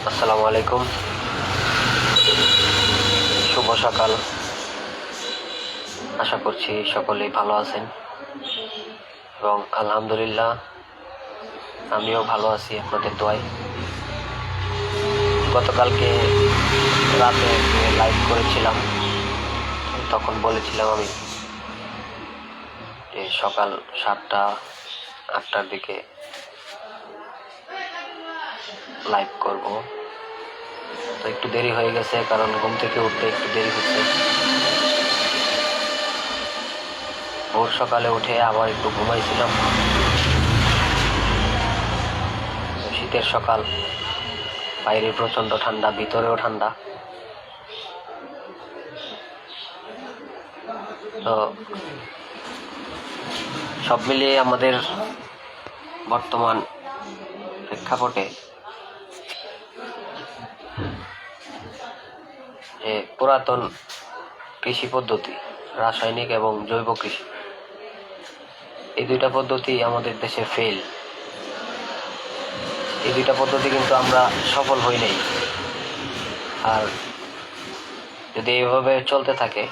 আসসালামু আলাইকুম, শুভ সকাল। আশা করছি সকলেই ভালো আছেন এবং আলহামদুলিল্লাহ আমিও ভালো আছি আপনাদের দোয়ায়। গতকালকে রাতে লাইভ করেছিলাম, তখন বলেছিলাম আমি যে সকাল 7টা-8টার দিকে লাইভ করব। তো একটু দেরি হয়ে গেছে, কারণ ঘুম থেকে উঠতে একটু দেরি হচ্ছে। ভোর সকালে উঠে আবার একটু ঘুমাইছিলাম। শীতের সকাল, বাইরে প্রচন্ড ঠান্ডা, ভিতরেও ঠান্ডা। তো সব মিলিয়ে আমাদের বর্তমান প্রেক্ষাপটে যে পুরাতন কৃষি পদ্ধতি, রাসায়নিক এবং জৈব কৃষি, এই দুইটা পদ্ধতি আমাদের দেশে ফেল। এই দুইটা পদ্ধতি কিন্তু আমরা সফল হই নাই। আর যদি এইভাবে চলতে থাকে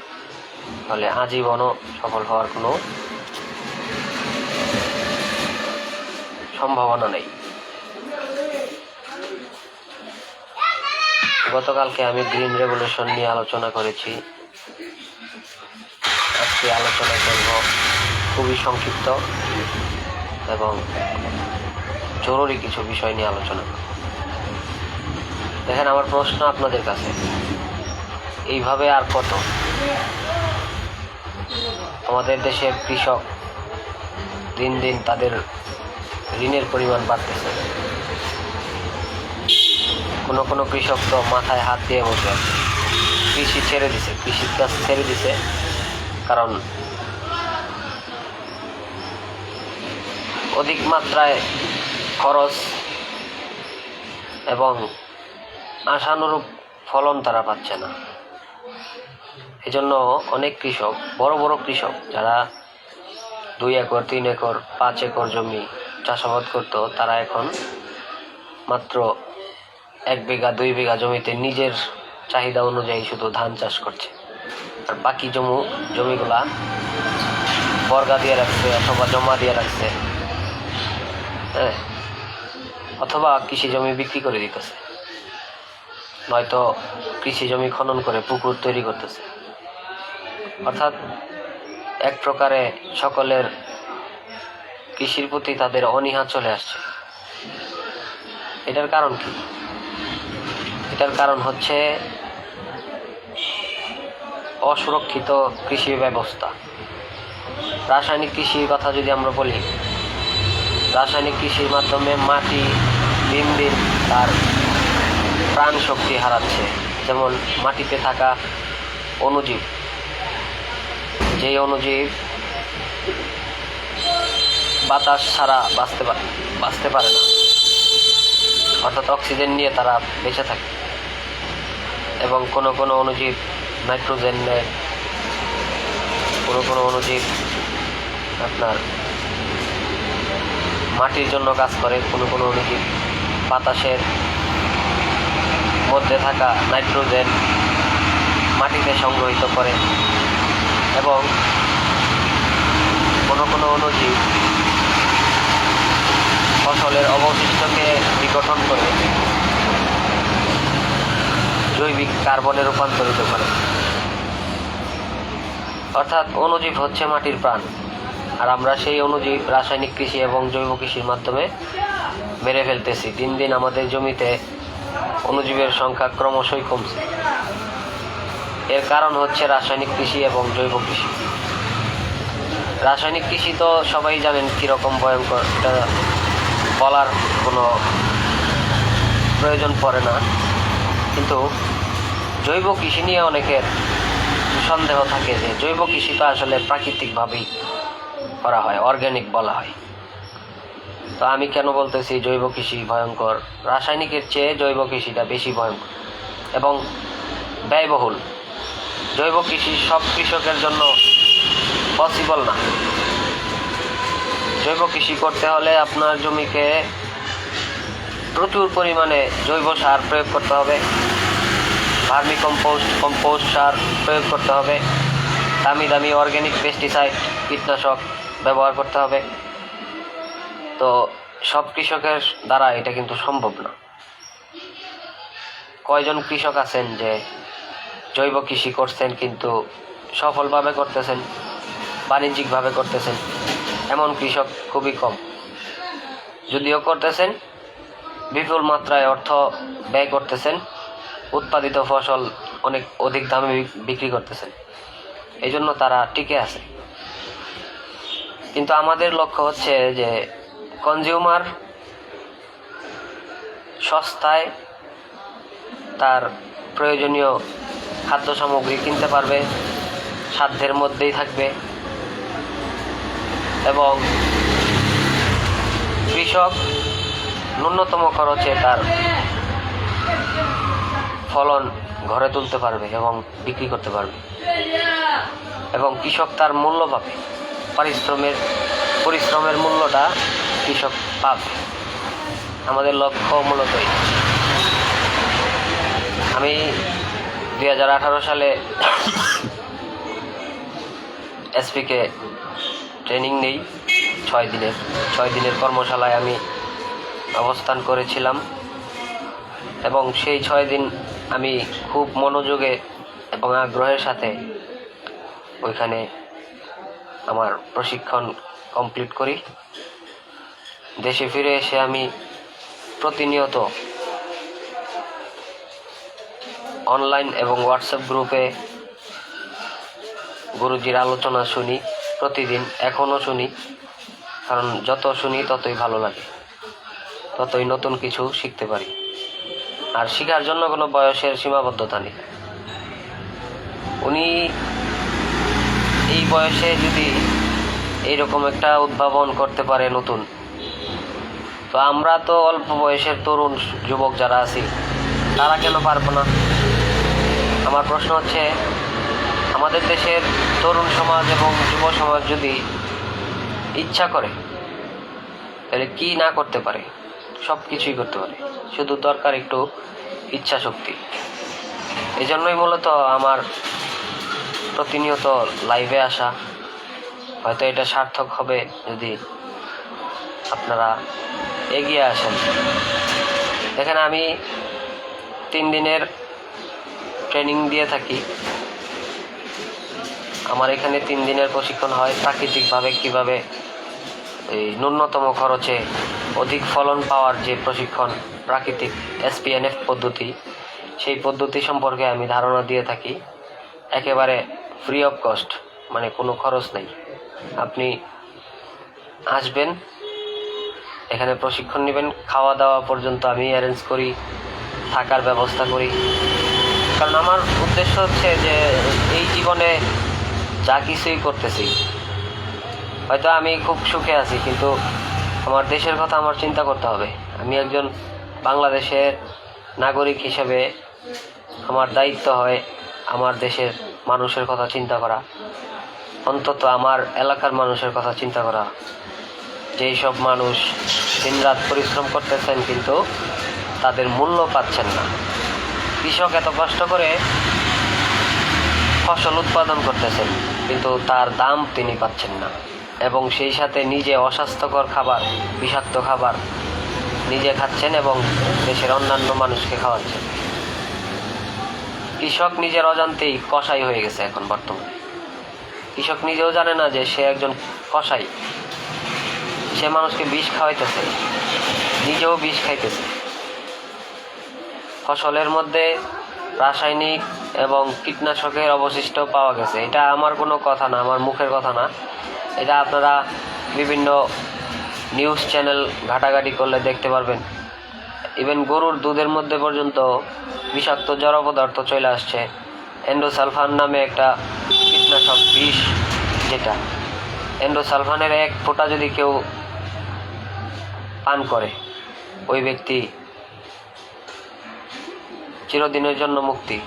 তাহলে আজীবনও সফল হওয়ার কোনো সম্ভাবনা নেই। গতকালকে আমি গ্রিন রেভলিউশন নিয়ে আলোচনা করেছি। আজকে আলোচনা করব খুবই সংক্ষিপ্ত এবং জরুরি কিছু বিষয় নিয়ে আলোচনা করব। দেখেন, আমার প্রশ্ন আপনাদের কাছে, এইভাবে আর কত? আমাদের দেশের কৃষক দিন দিন তাদের ঋণের পরিমাণ বাড়তেছে। কোনো কৃষক তো মাথায় হাত দিয়ে বসে আছে, কৃষির কাজ ছেড়ে দিছে। কারণ অধিক মাত্রায় খরচ এবং আশানুরূপ ফলন তারা পাচ্ছে না। এজন্য অনেক কৃষক, বড় বড় কৃষক যারা 2 একর, 3 একর, 5 একর জমি চাষাবাদ করতো, তারা এখন মাত্র 1 বিঘা 2 বিঘা জমিতে নিজের চাহিদা অনুযায়ী শুধু ধান চাষ করছে। আর বাকি জমিগুলা বর্গা দিয়ে রাখছে অথবা জমা দিয়ে রাখছে, অথবা কৃষি জমি বিক্রি করে দিতেছে, নয়তো কৃষি জমি খনন করে পুকুর তৈরি করতেছে। অর্থাৎ এক প্রকারে সকলের কৃষির প্রতি তাদের অনীহা চলে আসছে। এটার কারণ কি? এটার কারণ হচ্ছে অসুরক্ষিত কৃষি ব্যবস্থা। রাসায়নিক কৃষির কথা যদি আমরা বলি, রাসায়নিক কৃষির মাধ্যমে মাটি দিন দিন তার প্রাণ শক্তি হারাচ্ছে। যেমন মাটিতে থাকা অণুজীব, যেই অণুজীব বাতাস ছাড়া বাঁচতে পারে না, অর্থাৎ অক্সিজেন নিয়ে তারা বেঁচে থাকে। এবং কোনো অণুজীব নাইট্রোজেন নেয়, কোনো অণুজীব আপনার মাটির জন্য কাজ করে, কোনো অণুজীব বাতাসের মধ্যে থাকা নাইট্রোজেন মাটিতে সংগ্রহিত করে, এবং কোনো অণুজীব ফসলের অবশিষ্টকে বিঘটন করে জৈবিক কার্বনে রূপান্তরিত করে। অর্থাৎ অণুজীব হচ্ছে মাটির প্রাণ। আর আমরা সেই অণুজীব রাসায়নিক কৃষি এবং জৈব কৃষির মাধ্যমে মেরে ফেলতেছি। দিন দিন আমাদের জমিতে অণুজীবের সংখ্যা ক্রমশই কমছে। এর কারণ হচ্ছে রাসায়নিক কৃষি এবং জৈব কৃষি। রাসায়নিক কৃষি তো সবাই জানেন কীরকম ভয়ঙ্কর, এটা বলার কোনো প্রয়োজন পড়ে না। কিন্তু জৈব কৃষি নিয়ে অনেকের সন্দেহ থাকে যে জৈব কৃষি তো আসলে প্রাকৃতিকভাবেই করা হয়, অর্গ্যানিক বলা হয়। তো আমি কেন বলতেছি জৈব কৃষি ভয়ঙ্কর? রাসায়নিকের চেয়ে জৈব কৃষিটা বেশি ভয়ঙ্কর এবং ব্যয়বহুল। জৈব কৃষি সব কৃষকের জন্য পসিবল না। জৈব কৃষি করতে হলে আপনার জমিকে প্রচুর পরিমাণে জৈব সার প্রয়োগ করতে হবে, ভার্মি কম্পোস্ট সার প্রয়োগ করতে হবে, দামি দামি অর্গ্যানিক পেস্টিসাইড কীটনাশক ব্যবহার করতে হবে। তো সব কৃষকের দ্বারা এটা কিন্তু সম্ভব না। কয়জন কৃষক আছেন যে জৈব কৃষি করছেন কিন্তু সফলভাবে করতেছেন, বাণিজ্যিকভাবে করতেছেন? এমন কৃষক খুবই কম। যদিও করতেছেন, বিপুল মাত্রায় অর্থ ব্যয় করতেছেন, উৎপাদিত ফসল অনেক অধিক দামে বিক্রি করতেছেন, এই জন্য তারা টিকে আছে। কিন্তু আমাদের লক্ষ্য হচ্ছে যে কনজিউমার সস্তায় তার প্রয়োজনীয় খাদ্য সামগ্রী কিনতে পারবে, সাধ্যের মধ্যেই থাকবে, এবং কৃষক ন্যূনতম খরচে তার ফলন ঘরে তুলতে পারবে এবং বিক্রি করতে পারবে, এবং কৃষক তার মূল্য পাবে, পরিশ্রমের মূল্যটা কৃষক পাবে। আমাদের লক্ষ্য মূলত এই। আমি 2018 সালে এসপিকে ট্রেনিং নেই 6 দিনের কর্মশালায় আমি অবস্থান করেছিলাম, এবং সেই 6 দিন আমি খুব মনোযোগে এবং আগ্রহের সাথে ওইখানে আমার প্রশিক্ষণ কমপ্লিট করি। দেশে ফিরে এসে আমি প্রতিনিয়ত অনলাইন এবং হোয়াটসঅ্যাপ গ্রুপে গুরুজির আলোচনা শুনি প্রতিদিন, এখনও শুনি, কারণ যত শুনি ততই ভালো লাগে, ততই নতুন কিছু শিখতে পারি। আর শেখার জন্য কোনো বয়সের সীমাবদ্ধতা নেই। উনি এই বয়সে যদি এইরকম একটা উদ্ভাবন করতে পারে নতুন, তো আমরা তো অল্প বয়সের তরুণ যুবক যারা আছি তারা কেন পারবো না? আমার প্রশ্ন হচ্ছে, আমাদের দেশের তরুণ সমাজ এবং যুব সমাজ যদি ইচ্ছা করে তাহলে কি না করতে পারে? সব কিছুই করতে পারে, শুধু দরকার একটু ইচ্ছা শক্তি। এই জন্যই মূলত আমার প্রতিনিয়ত লাইভে আসা। হয়তো এটা সার্থক হবে যদি আপনারা এগিয়ে আসেন। এখানে আমি 3 দিনের ট্রেনিং দিয়ে থাকি। আমার এখানে 3 দিনের প্রশিক্ষণ হয় প্রাকৃতিকভাবে কিভাবে এই ন্যূনতম খরচে অধিক ফলন পাওয়ার যে প্রশিক্ষণ, প্রাকৃতিক SPNF পদ্ধতি, সেই পদ্ধতি সম্পর্কে আমি ধারণা দিয়ে থাকি একেবারে ফ্রি অফ কস্ট, মানে কোনো খরচ নেই। আপনি আসবেন, এখানে প্রশিক্ষণ নেবেন, খাওয়া দাওয়া পর্যন্ত আমি অ্যারেঞ্জ করি, থাকার ব্যবস্থা করি। কারণ আমার উদ্দেশ্য হচ্ছে যে এই জীবনে যা কিছুই করতেছি, হয়তো আমি খুব সুখে আছি, কিন্তু আমার দেশের কথা আমার চিন্তা করতে হবে। আমি একজন বাংলাদেশের নাগরিক হিসেবে আমার দায়িত্ব হয় আমার দেশের মানুষের কথা চিন্তা করা, অন্তত আমার এলাকার মানুষের কথা চিন্তা করা। যেই সব মানুষ দিনরাত পরিশ্রম করতেছেন কিন্তু তাদের মূল্য পাচ্ছেন না। কৃষক এত কষ্ট করে ফসল উৎপাদন করতেছেন কিন্তু তার দাম তিনি পাচ্ছেন না, এবং সেই সাথে নিজে অস্বাস্থ্যকর খাবার, বিষাক্ত খাবার নিজে খাচ্ছেন এবং দেশের অন্যান্য মানুষকে খাওয়াচ্ছেন। কৃষক নিজের অজান্তেই কসাই হয়ে গেছে এখন বর্তমানে। কৃষক নিজেও জানে না যে সে একজন কসাই। সে মানুষকে বিষ খাওয়াইতেছে, নিজেও বিষ খাইতেছে। ফসলের মধ্যে রাসায়নিক এবং কীটনাশকের অবশিষ্ট পাওয়া গেছে। এটা আমার কোনো কথা না, আমার মুখের কথা না, এটা আপনারা বিভিন্ন নিউজ চ্যানেল ঘাটাঘাটি করলে দেখতে পারবেন। ইভেন গরুর দুধের মধ্যে পর্যন্ত বিষাক্ত জড় পদার্থ চলে আসছে। এন্ডোসালফান নামে একটা কীটনাশক বিষ, যেটা এন্ডোসালফানের 1 ফোঁটা যদি কেউ পান করে ওই ব্যক্তি চিরদিনের জন্য মুক্তি।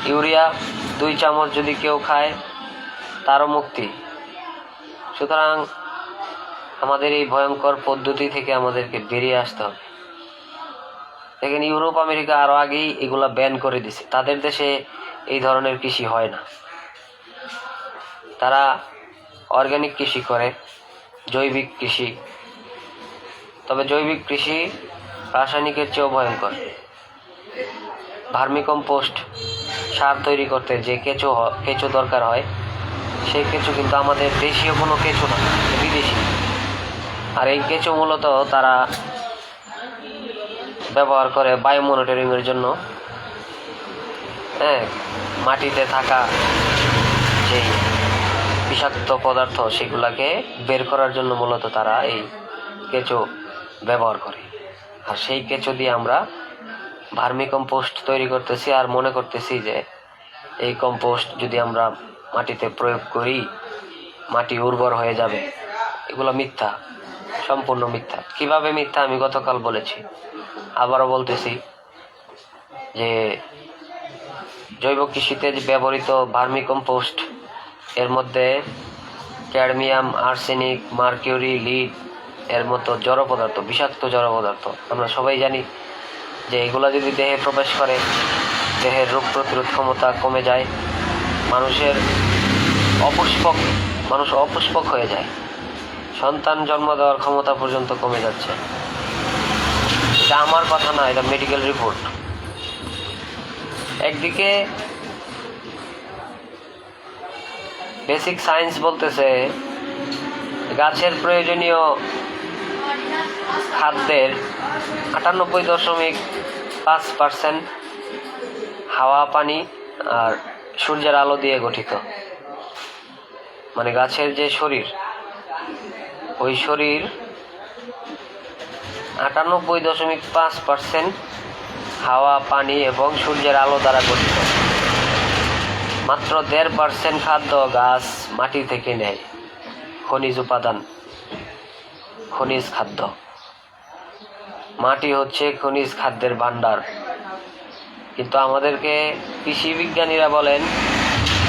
ইউরিয়া 2 চামচ যদি কেউ খায় তারও মুক্তি। সুতরাং আমাদের এই ভয়ঙ্কর পদ্ধতি থেকে আমাদেরকে বেরিয়ে আসতে হবে। দেখেন, ইউরোপ আমেরিকা আরো আগেই এগুলা ব্যান করে দিছে। তাদের দেশে এই ধরনের কৃষি হয় না। তারা অর্গানিক কৃষি করে, জৈবিক কৃষি। তবে জৈবিক কৃষি রাসায়নিকের চেয়েও ভয়ঙ্কর। ভার্মিকম্পোস্ট সার তৈরি করতে যে কেঁচো দরকার হয়, সেই কেঁচো কিন্তু আমাদের দেশীয় কোনো কেঁচো না, বিদেশি। আর এই কেঁচো মূলত তারা ব্যবহার করে বায়ু মনিটরিংয়ের জন্য। মাটিতে থাকা যেই বিষাক্ত পদার্থ সেগুলাকে বের করার জন্য মূলত তারা এই কেঁচো ব্যবহার করে। আর সেই কেঁচো দিয়ে আমরা ভার্মি কম্পোস্ট তৈরি করতেছি, আর মনে করতেছি যে এই কম্পোস্ট যদি আমরা মাটিতে প্রয়োগ করি মাটি উর্বর হয়ে যাবে। এগুলো মিথ্যা, সম্পূর্ণ মিথ্যা। কিভাবে মিথ্যা আমি গতকাল বলেছি, আবারও বলতেছি যে জৈব কৃষিতে যে ব্যবহৃত ভার্মি কম্পোস্ট, এর মধ্যে ক্যাডমিয়াম, আর্সেনিক, মার্কিউরি, লিড এর মতো জড় পদার্থ, বিষাক্ত জড় পদার্থ। আমরা সবাই জানি যে এগুলা যদি দেহে প্রবেশ করে, দেহের রোগ প্রতিরোধ ক্ষমতা কমে যায়, মানুষ অপুষ্পক হয়ে যায়, সন্তান জন্ম দেওয়ার ক্ষমতা পর্যন্ত কমে যাচ্ছে। এটা আমার কথা না, এটা মেডিকেল রিপোর্ট। একদিকে বেসিক সায়েন্স বলতেছে গাছের প্রয়োজনীয় খাদ্যের 98.5% হাওয়া, পানি আর সূর্যের আলো দিয়ে গঠিত। মানে গাছের যে শরীর, ওই শরীর 98.5% হাওয়া, পানি এবং সূর্যের আলো দ্বারা গঠিত। মাত্র 1.5% খাদ্য গাছ মাটি থেকে নেয়, খনিজ উপাদান, খনিজ খাদ্য। মাটি হচ্ছে খনিজ খাদ্যের ভাণ্ডার। কিন্তু আমাদেরকে কৃষি বিজ্ঞানীরা বলেন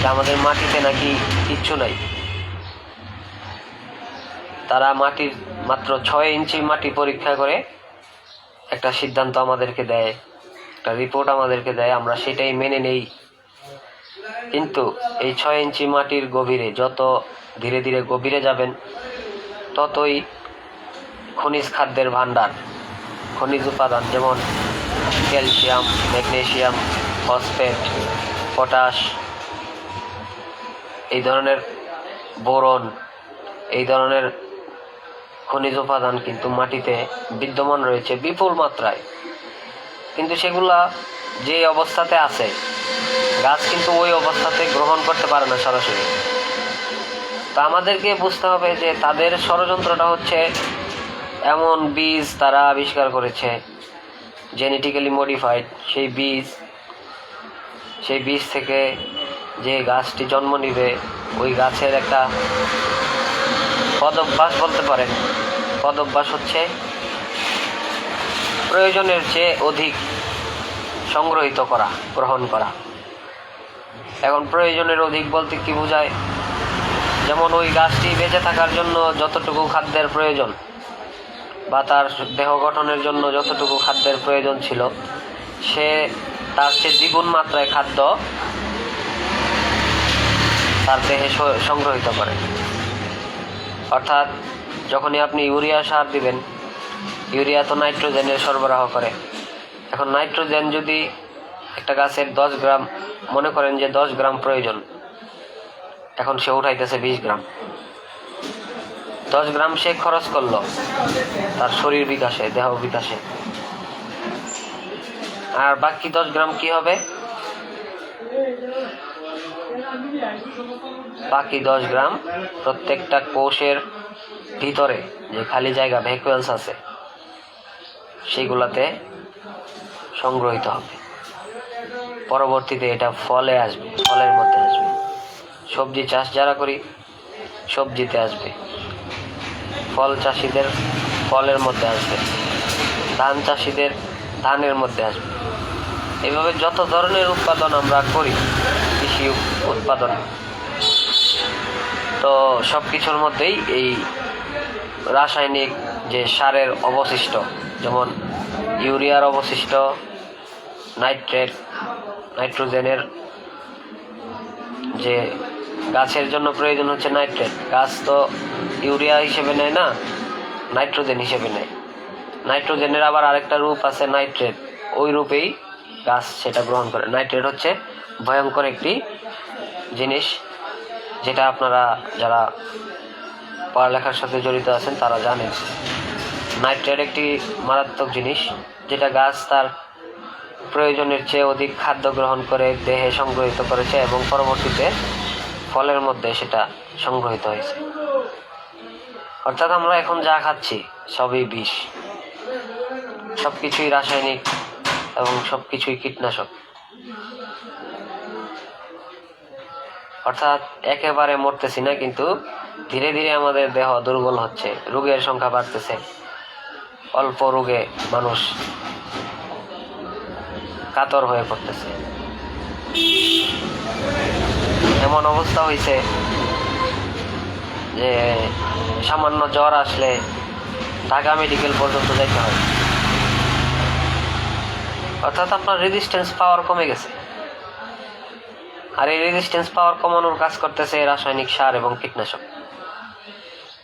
যে আমাদের মাটিতে নাকি কিচ্ছু নাই। তারা মাটির মাত্র 6 ইঞ্চি মাটি পরীক্ষা করে একটা সিদ্ধান্ত আমাদেরকে দেয়, একটা রিপোর্ট আমাদেরকে দেয়, আমরা সেটাই মেনে নেই। কিন্তু এই 6 ইঞ্চি মাটির গভীরে যত ধীরে ধীরে গভীরে যাবেন, ততই খনিজ খাদ্যের ভাণ্ডার, খনিজ উপাদান যেমন ক্যালসিয়াম, ম্যাগনেসিয়াম, ফসফেট, পটাশ, এই ধরনের বোরন, এই ধরনের খনিজ উপাদান কিন্তু মাটিতে বিদ্যমান রয়েছে বিপুল মাত্রায়। কিন্তু সেগুলা যে অবস্থাতে আছে, গাছ কিন্তু ওই অবস্থাতে গ্রহণ করতে পারে না সরাসরি। তো আমাদেরকে বুঝতে হবে যে তাদের ষড়যন্ত্রটা হচ্ছে এমন বীজ তারা আবিষ্কার করেছে, জেনেটিক্যালি মডিফাইড। সেই বীজ থেকে যে গাছটি জন্ম নিবে, ওই গাছের একটা পদভ্যাস বলতে পারেন। পদভ্যাস হচ্ছে প্রয়োজনের চেয়ে অধিক সংগ্রহিত করা, গ্রহণ করা। এখন প্রয়োজনের অধিক বলতে কি বোঝায়? যেমন ওই গাছটি বেঁচে থাকার জন্য যতটুকু খাদ্যের প্রয়োজন বা তার দেহ গঠনের জন্য যতটুকু খাদ্যের প্রয়োজন ছিল, সে তার চেয়ে দ্বিগুণ মাত্রায় খাদ্য তার দেহে সংগ্রহিত করে। অর্থাৎ যখনই আপনি ইউরিয়া সার দিবেন, ইউরিয়া তো নাইট্রোজেনের সরবরাহ করে। এখন নাইট্রোজেন যদি একটা গাছের 10 গ্রাম, মনে করেন যে 10 গ্রাম প্রয়োজন, এখন সে উঠাইতেছে 20 গ্রাম। 10 গ্রাম সে খরচ করলো তার শরীর বিকাশে, দেহ বিকাশে। আর বাকি 10 গ্রাম কি হবে? বাকি 10 গ্রাম প্রত্যেকটা কোষের ভিতরে যে খালি জায়গা, ভ্যাকুয়ালস আছে, সেগুলাতে সংগ্রহিত হবে। পরবর্তীতে এটা ফলে আসবে, ফলের মধ্যে আসবে। সবজি চাষ যারা করি, সবজিতে আসবে। ফল চাষিদের ফলের মধ্যে আসবে, ধান চাষিদের ধানের মধ্যে আসবে। এইভাবে যত ধরনের উৎপাদন আমরা করি, কৃষি উৎপাদন, তো সব কিছুর মধ্যেই এই রাসায়নিক যে সারের অবশিষ্ট, যেমন ইউরিয়ার অবশিষ্ট, নাইট্রেট, নাইট্রোজেনের, যে গাছের জন্য প্রয়োজন হচ্ছে নাইট্রেট, গাছ তো ইউরিয়া হিসেবে নেয় না, নাইট্রোজেন হিসেবে নেয়। নাইট্রোজেনের আবার আরেকটা রূপ আছে নাইট্রেট, ওই রূপেই গাছ সেটা গ্রহণ করে। নাইট্রেট হচ্ছে ভয়ঙ্কর একটি জিনিস, যেটা আপনারা যারা পড়ালেখার সাথে জড়িত আছেন তারা জানেন। নাইট্রেট একটি মারাত্মক জিনিস, যেটা গাছ তার প্রয়োজনের চেয়ে অধিক খাদ্য গ্রহণ করে দেহে সংগ্রহিত করেছে এবং পরবর্তীতে ফলের মধ্যে সেটা সংগ্রহিত হয়েছে। অর্থাৎ আমরা এখন যা খাচ্ছি সবই বিষ, সবকিছুই রাসায়নিক এবং সবকিছুই কীটনাশক। অর্থাৎ একেবারে মরতেছি না, কিন্তু ধীরে ধীরে আমাদের দেহ দুর্বল হচ্ছে, রোগের সংখ্যা বাড়তেছে, অল্প রোগে মানুষ কাতর হয়ে পড়তেছে। এমন অবস্থা হয়েছে যে সামান্য জ্বর আসলে ঢাকা মেডিকেল পর্যন্ত যাইতে হয়। অর্থাৎ আপনার রেজিস্ট্যান্স পাওয়ার কমে গেছে, আর এই রেজিস্ট্যান্স পাওয়ার কমানোর কাজ করতেছে রাসায়নিক সার এবং কীটনাশক।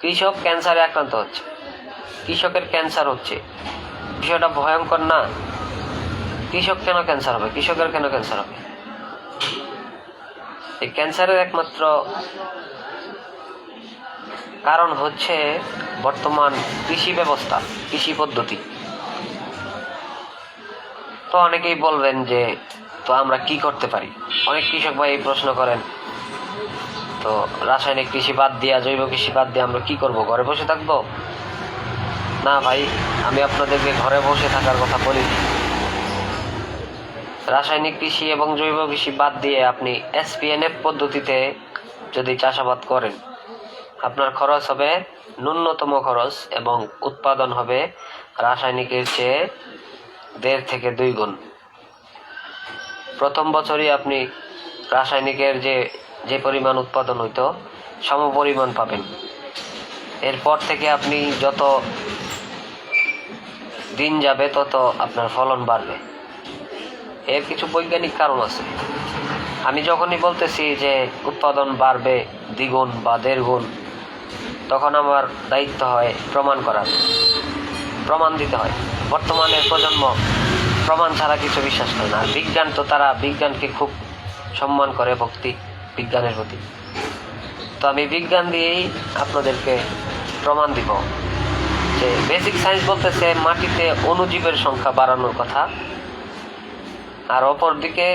কৃষক ক্যান্সারে আক্রান্ত হচ্ছে, কৃষকের ক্যান্সার হচ্ছে, বিষয়টা ভয়ঙ্কর না? কৃষক কেন ক্যান্সার হবে, কৃষকের কেন ক্যান্সার হবে? এই ক্যান্সারের একমাত্র কারণ হচ্ছে বর্তমান কৃষি ব্যবস্থা, কৃষি পদ্ধতি। তো অনেকেই বলবেন যে তো আমরা কি করতে পারি? অনেক কৃষক ভাই এই প্রশ্ন করেন, তো রাসায়নিক কৃষি বাদ দিয়া, জৈব কৃষি বাদ দিয়ে আমরা কি করব? ঘরে বসে থাকবো? না ভাই, আমি আপনাদেরকে ঘরে বসে থাকার কথা বলিনি। রাসায়নিক কৃষি এবং জৈব কৃষি বাদ দিয়ে আপনি SPNF পদ্ধতিতে যদি চাষাবাদ করেন, আপনার খরচ হবে ন্যূনতম খরচ এবং উৎপাদন হবে রাসায়নিকের চেয়ে 1.5 থেকে 2 গুণ। প্রথম বছরই আপনি রাসায়নিকের যে পরিমাণ উৎপাদন হইতো সমপরিমাণ পাবেন। এরপর থেকে আপনি যত দিন যাবে তত আপনার ফলন বাড়বে। এর কিছু বৈজ্ঞানিক কারণ আছে। আমি যখনই বলতেছি যে উৎপাদন বাড়বে 2 গুণ বা 1.5 গুণ, তখন আমার দায়িত্ব হয় প্রমাণ করার, প্রমাণ দিতে হয়। বর্তমানের প্রজন্ম প্রমাণ ছাড়া কিছু বিশ্বাস করে না। বিজ্ঞান তো, তারা বিজ্ঞানকে খুব সম্মান করে, ভক্তি বিজ্ঞানের প্রতি। তো আমি বিজ্ঞান দিয়েই আপনাদেরকে প্রমাণ দিব যে বেসিক সায়েন্স বলতেছে মাটিতে অণুজীবের সংখ্যা বাড়ানোর কথা, আর অপরদিকে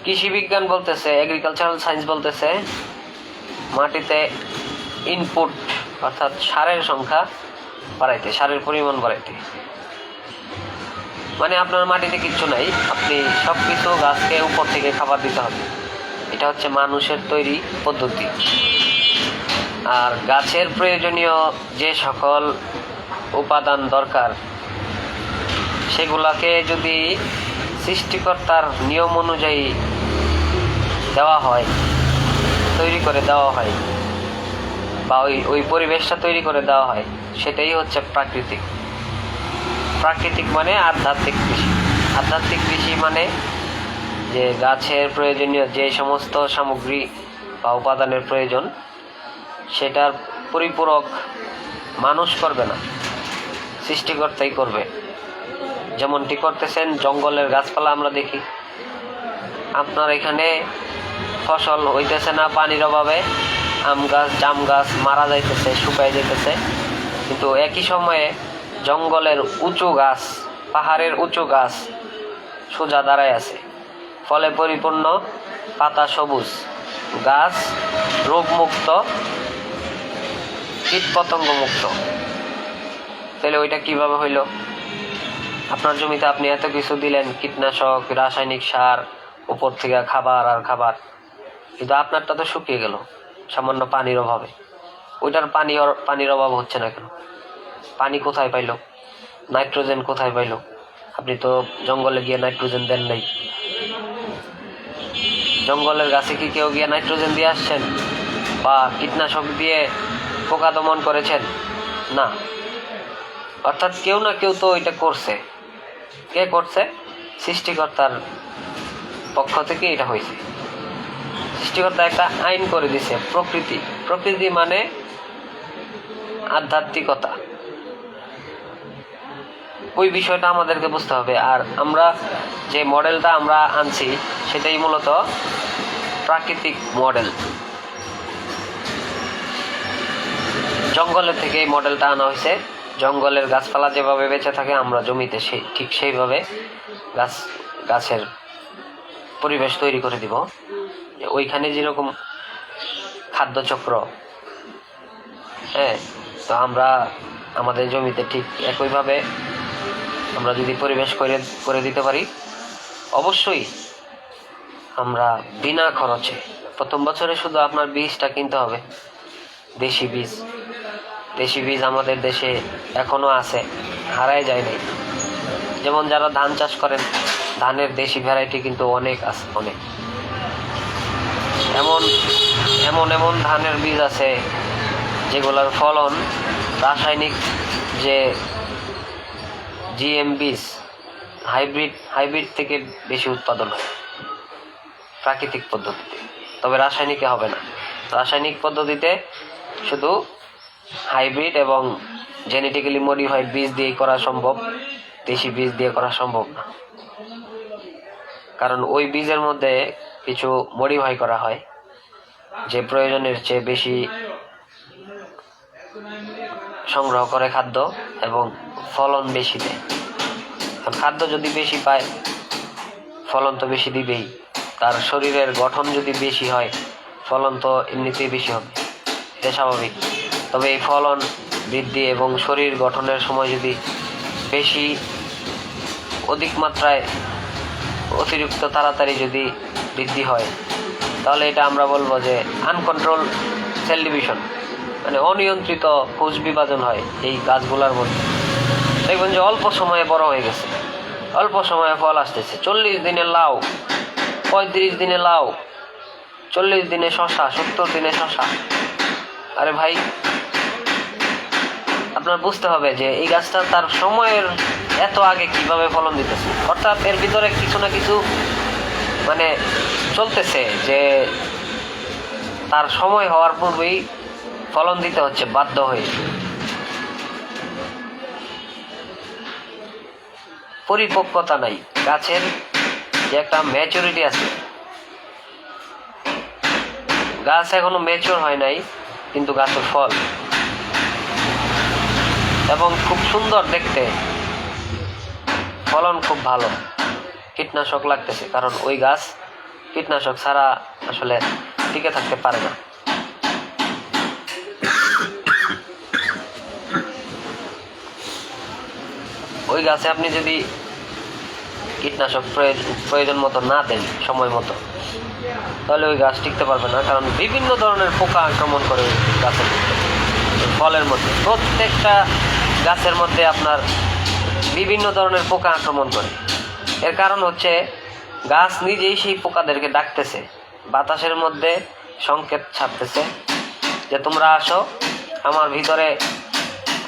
কৃষি বিজ্ঞান বলতেছে, এগ্রিকালচারাল সায়েন্স বলতেছে মাটিতে ইনপুট অর্থাৎ সারের সংখ্যা বাড়াইতে, সারের পরিমাণ বাড়াইতে। মানে আপনার মাটিতে কিচ্ছু নাই, আপনি সব কিছু গাছকে উপর থেকে খাবার দিতে হবে। এটা হচ্ছে মানুষের তৈরি পদ্ধতি। আর গাছের প্রয়োজনীয় যে সকল উপাদান দরকার, সেগুলাকে যদি সৃষ্টিকর্তার নিয়ম অনুযায়ী দেওয়া হয়, তৈরি করে দেওয়া হয়, বা ওই পরিবেশটা তৈরি করে দেওয়া হয়, সেটাই হচ্ছে প্রাকৃতিক। প্রাকৃতিক মানে আধ্যাত্মিক কৃষি। আধ্যাত্মিক কৃষি মানে যে গাছের প্রয়োজনীয় যে সমস্ত সামগ্রী বা উপাদানের প্রয়োজন, সেটার পরিপূরক মানুষ করবে না, সৃষ্টিকর্তাই করবে। যেমনটি করতেছেন জঙ্গলের গাছপালা আমরা দেখি। আপনার এখানে ফসল হইতেছে না পানির অভাবে, আম গাছ, জাম গাছ মারা যাইতেছে, শুকায় যাইতেছে, কিন্তু একই সময়ে জঙ্গলের উঁচু গাছ, পাহাড়ের উঁচু গাছ সোজা দাঁড়ায় আছে, ফলে পরিপূর্ণ, পাতা সবুজ, গাছ রোগমুক্ত, কীটপতঙ্গ মুক্ত। তাহলে ওইটা কিভাবে হইল? আপনার জমিতে আপনি এত কিছু দিলেন, কীটনাশক, রাসায়নিক সার, উপর থেকে খাবার আর খাবার, কিন্তু আপনারটা তো শুকিয়ে গেল সামান্য পানির অভাবে। ওইটার পানির অভাব হচ্ছে না কেন? পানি কোথায় পাইল? নাইট্রোজেন কোথায় পাইল? আপনি তো জঙ্গলে গিয়ে নাইট্রোজেন দেন নাই। জঙ্গলের গাছে কি কেউ গিয়ে নাইট্রোজেন দিয়ে আসছেন বা কীটনাশক দিয়ে পোকা দমন করেছেন? না। অর্থাৎ কেউ না কেউ তো এটা করছে। কে করছে? সৃষ্টিকর্তার পক্ষ থেকে এটা হয়েছে। সৃষ্টিকর্তা একটা আইন করে দিছে, প্রকৃতি। প্রকৃতি মানে আধ্যাত্মিকতা। ওই বিষয়টা আমাদেরকে বুঝতে হবে। আর আমরা যে মডেলটা আমরা আনছি সেটাই মূলত প্রাকৃতিক মডেল। জঙ্গলের থেকে এই মডেলটা আনা হয়েছে। জঙ্গলের গাছপালা যেভাবে বেঁচে থাকে আমরা জমিতে ঠিক সেইভাবে গাছের পরিবেশ তৈরি করে দিব। ওইখানে যেরকম খাদ্যচক্র, হ্যাঁ, তো আমরা আমাদের জমিতে ঠিক একইভাবে আমরা যদি পরিবেশ করে দিতে পারি, অবশ্যই আমরা বিনা খরচে, প্রথম বছরে শুধু আপনার বীজটা কিনতে হবে, দেশি বীজ। দেশি বীজ আমাদের দেশে এখনো আছে, হারায় যায় নাই। যেমন যারা ধান চাষ করেন, ধানের দেশি ভ্যারাইটি কিন্তু অনেক আছে, অনেক। এমন ধানের বীজ আছে যেগুলোর ফলন রাসায়নিক যে জিএম বীজ, হাইব্রিড থেকে বেশি উৎপাদন হয় প্রাকৃতিক পদ্ধতিতে। তবে রাসায়নিকে হবে না। রাসায়নিক পদ্ধতিতে শুধু হাইব্রিড এবং জেনেটিক্যালি মডিফাইড বীজ দিয়ে করা সম্ভব, দেশি বীজ দিয়ে করা সম্ভব না। কারণ ওই বীজের মধ্যে কিছু মডিফাই করা হয়, যে প্রয়োজনের চেয়ে বেশি সংগ্রহ করে খাদ্য এবং ফলন বেশি দেয়। খাদ্য যদি বেশি পায়, ফলন তো বেশি দিবেই। তার শরীরের গঠন যদি বেশি হয়, ফলন তো এমনিতেই বেশি হবে, এটা স্বাভাবিক। তবে এই ফলন বৃদ্ধি এবং শরীর গঠনের সময় যদি বেশি অধিক মাত্রায় অতিরিক্ত তাড়াতাড়ি যদি বৃদ্ধি হয়, তাহলে এটা আমরা বলবো যে আনকন্ট্রোল সেল ডিভিশন, মানে অনিয়ন্ত্রিত কোষ বিভাজন হয় এই গাছগুলোর মধ্যে। দেখবেন যে অল্প সময়ে বড় হয়ে গেছে, অল্প সময়ে ফল আসতেছে। 40 দিনে লাউ, 35 দিনে লাউ, 40 দিনে শশা, 70 দিনে শশা। আরে ভাই, আপনার বুঝতে হবে যে এই গাছটা তার সময়ের এত আগে কিভাবে ফলন দিতেছে। অর্থাৎ এর ভিতরে কিছু না কিছু মানে চলতেছে, যে তার সময় হওয়ার পূর্বেই ফলন দিতে হচ্ছে বাধ্য হয়ে। পরিপক্কতা নাই গাছের, যে একটা ম্যাচুরিটি আছে। গাছ এখনো ম্যাচিওর হয় নাই, কিন্তু গাছের ফল এবং খুব সুন্দর দেখতে, ফলন খুব ভালো। কীটনাশক লাগতেছে, কারণ ওই গাছ কীটনাশক ছাড়া আসলে টিকে থাকতে পারে না। ওই গাছে আপনি যদি কীটনাশক প্রয়োজন মতো না দেন, সময় মতো, তাহলে ওই গাছ টিকতে পারবে না। কারণ বিভিন্ন ধরনের পোকা আক্রমণ করে গাছের মধ্যে, ফলের মধ্যে। প্রত্যেকটা গাছের মধ্যে আপনার বিভিন্ন ধরনের পোকা আক্রমণ করে। এর কারণ হচ্ছে গাছ নিজেই সেই পোকাদেরকে ডাকতেছে, বাতাসের মধ্যে সংকেত ছাড়তেছে যে তোমরা আসো, আমার ভিতরে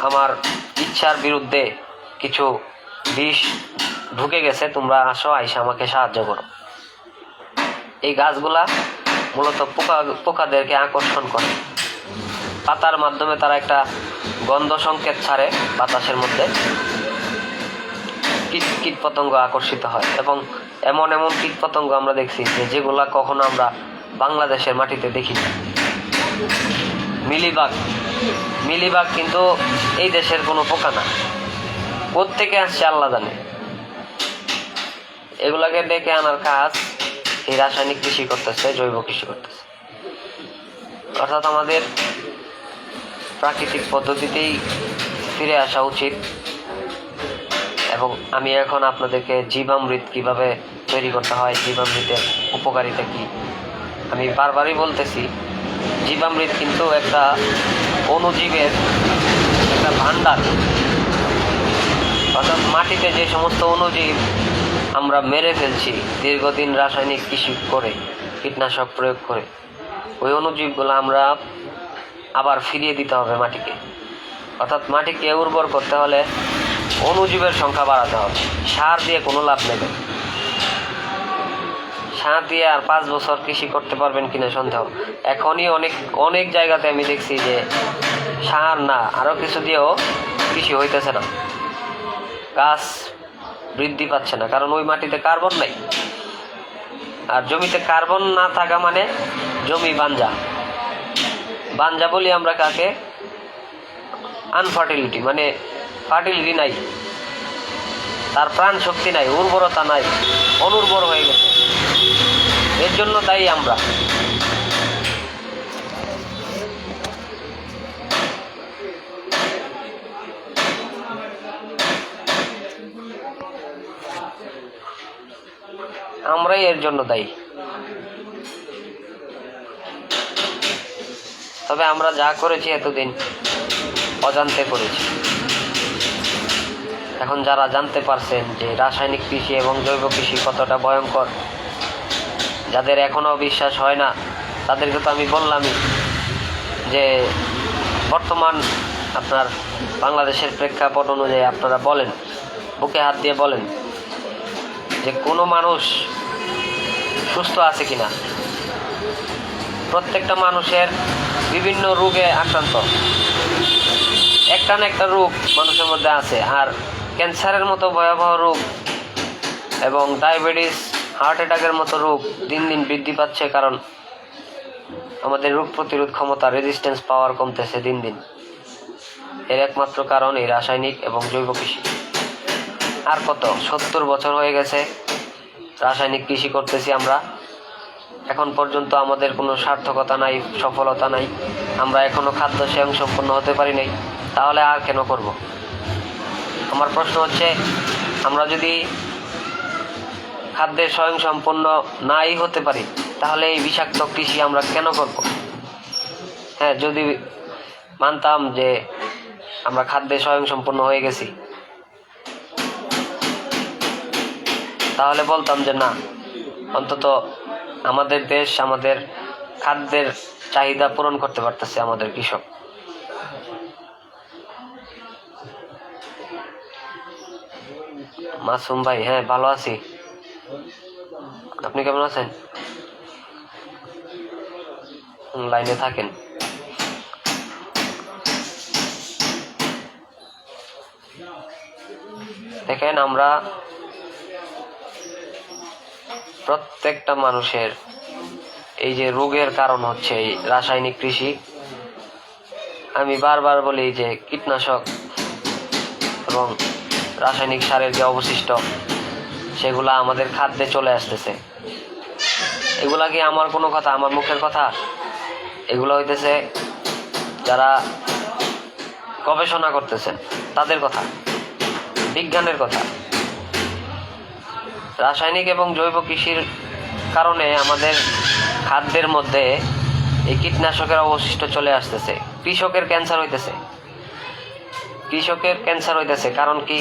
আমার ইচ্ছার বিরুদ্ধে কিছু বিষ ঢুকে গেছে, তোমরা আসো, আইসা আমাকে সাহায্য করো। এই গাছগুলা মূলত পোকাদেরকে আকর্ষণ করে। পাতার মাধ্যমে তারা একটা গন্ধ সংকেত ছাড়ে বাতাসের মধ্যে, কীট পতঙ্গ আকর্ষিত হয়। এবং এমন কীট পতঙ্গ আমরা দেখছি যেগুলা কখনো আমরা বাংলাদেশের মাটিতে দেখি না। মিলিবাগ কিন্তু এই দেশের কোনো পোকা না, কোত্থেকে আসছে আল্লাহ জানে। এগুলাকে ডেকে আনার কাজ এই রাসায়নিক কৃষি করতেছে, জৈব কৃষি করতেছে। অর্থাৎ আমাদের প্রাকৃতিক পদ্ধতিতেই ফিরে আসা উচিত। এবং আমি এখন আপনাদেরকে জীবামৃত কিভাবে তৈরি করতে হয়, জীবামৃতের উপকারিতা কি, আমি বারবারই বলতেছি। জীবামৃত কিন্তু একটা অণুজীবের একটা ভান্ডার। অর্থাৎ মাটিতে যে সমস্ত অণুজীব আমরা মেরে ফেলছি দীর্ঘদিন রাসায়নিক কৃষি করে, কীটনাশক প্রয়োগ করে, ওই অণুজীবগুলো আমরা আবার ফিরিয়ে দিতে হবে মাটিকে। অর্থাৎ মাটিকে উর্বর করতে হলে অণুজীবের সংখ্যা বাড়াতে হবে। সার দিয়ে কোনো লাভ নেই। সার দিয়ে আর 5 বছর কৃষি করতে পারবেন কিনা সন্দেহ। এখনই অনেক অনেক জায়গাতে আমি দেখছি যে সার না আরও কিছু দিয়েও কৃষি হইতেছে না, গাছ বৃদ্ধি পাচ্ছে না, কারণ ওই মাটিতে কার্বন নাই। আর জমিতে কার্বন না থাকা মানে জমি বাঞ্জা। বাঞ্জা বলি আমরা কাকে? আনফার্টিলিটি, মানে ফার্টিলিটি নাই, তার প্রাণ শক্তি নাই, উর্বরতা নাই, অনুর্বর হয়ে গেছে। এর জন্য দায়ী আমরা। আমরাই এর জন্য দায়ী। তবে আমরা যা করেছি এতদিন অজান্তে করেছি। এখন যারা জানতে পারছেন যে রাসায়নিক কৃষি এবং জৈব কৃষি কতটা ভয়ঙ্কর, যাদের এখনও বিশ্বাস হয় না, তাদেরকে তো আমি বললামই যে বর্তমান আপনার বাংলাদেশের প্রেক্ষাপট অনুযায়ী আপনারা বলেন, বুকে হাত দিয়ে বলেন যে কোনো মানুষ সুস্থ আছে কিনা। প্রত্যেকটা মানুষের বিভিন্ন রোগে আক্রান্ত, একটা না একটা রোগ মানুষের মধ্যে আছে। আর ক্যান্সারের মতো ভয়াবহ রোগ এবং ডায়াবেটিস, হার্ট অ্যাটাকের মতো রোগ দিন দিন বৃদ্ধি পাচ্ছে, কারণ আমাদের রোগ প্রতিরোধ ক্ষমতা, রেজিস্ট্যান্স পাওয়ার কমতেছে দিন দিন। এর একমাত্র কারণ এই রাসায়নিক এবং জৈব কৃষি। আর কত 70 বছর হয়ে গেছে রাসায়নিক কৃষি করতেছি আমরা, এখন পর্যন্ত আমাদের কোনো সার্থকতা নাই, সফলতা নাই। আমরা এখনো খাদ্য স্বয়ংসম্পূর্ণ হতে পারি নাই, তাহলে আর কেন করব? আমার প্রশ্ন হচ্ছে, আমরা যদি খাদ্যের স্বয়ংসম্পূর্ণ নাই হতে পারি, তাহলে এই বিষাক্ত কৃষি আমরা কেন করব? হ্যাঁ, যদি মানতাম যে আমরা খাদ্যে স্বয়ংসম্পূর্ণ হয়ে গেছি, তাহলে বলতাম যে না, অন্তত আমাদের দেশ আমাদের খাদ্যের চাহিদা পূরণ করতে পারতেছে আমাদের কৃষক। মাসুম ভাই, হ্যাঁ ভালো আছি, আপনি কেমন আছেন? লাইনে থাকেন। দেখেন, আমরা প্রত্যেকটা মানুষের এই যে রোগের কারণ হচ্ছে এই রাসায়নিক কৃষি। আমি বারবার বলি যে কীটনাশক এবং রাসায়নিক সারের যে অবশিষ্ট, সেগুলা আমাদের খাদ্যে চলে আসতেছে। এগুলা কি আমার কোনো কথা, আমার মুখের কথা? এগুলো হইতেছে যারা গবেষণা করতেছেন তাদের কথা, বিজ্ঞানের কথা। রাসায়নিক এবং জৈব কৃষির কারণে আমাদের খাদ্যের মধ্যে এই কীটনাশকের অবশিষ্ট চলে আসতেছে। কৃষকের ক্যান্সার হইতেছে। কারণ কি?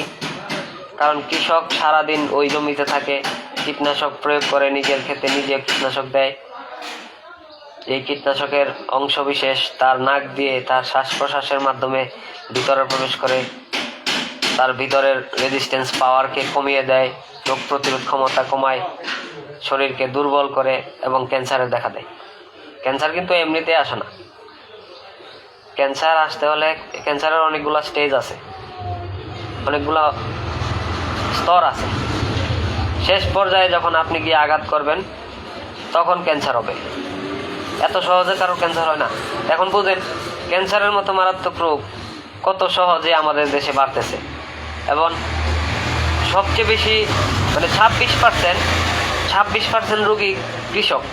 কারণ কৃষক সারাদিন ওই জমিতে থাকে, কীটনাশক প্রয়োগ করে, নিজের ক্ষেতে নিজে কীটনাশক দেয়। এই কীটনাশকের অংশবিশেষ তার নাক দিয়ে, তার শ্বাস প্রশ্বাসের মাধ্যমে ভিতরে প্রবেশ করে, তার ভিতরের রেজিস্ট্যান্স পাওয়ারকে কমিয়ে দেয়, রোগ প্রতিরোধ ক্ষমতা কমায়, শরীরকে দুর্বল করে এবং ক্যান্সারের দেখা দেয়। ক্যান্সার কিন্তু এমনিতে আসে না। ক্যান্সার আসতে হলে ক্যান্সারের অনেকগুলো স্টেজ আছে, অনেকগুলো স্তর আছে। শেষ পর্যায়ে যখন আপনি গিয়ে আঘাত করবেন, তখন ক্যান্সার হবে। এত সহজে কারো ক্যান্সার হয় না। এখন বুঝেন, ক্যান্সারের মতো মারাত্মক রোগ কত সহজে আমাদের দেশে বাড়তেছে। এবং সবচেয়ে বেশি, মানে 26% রোগী কৃষক,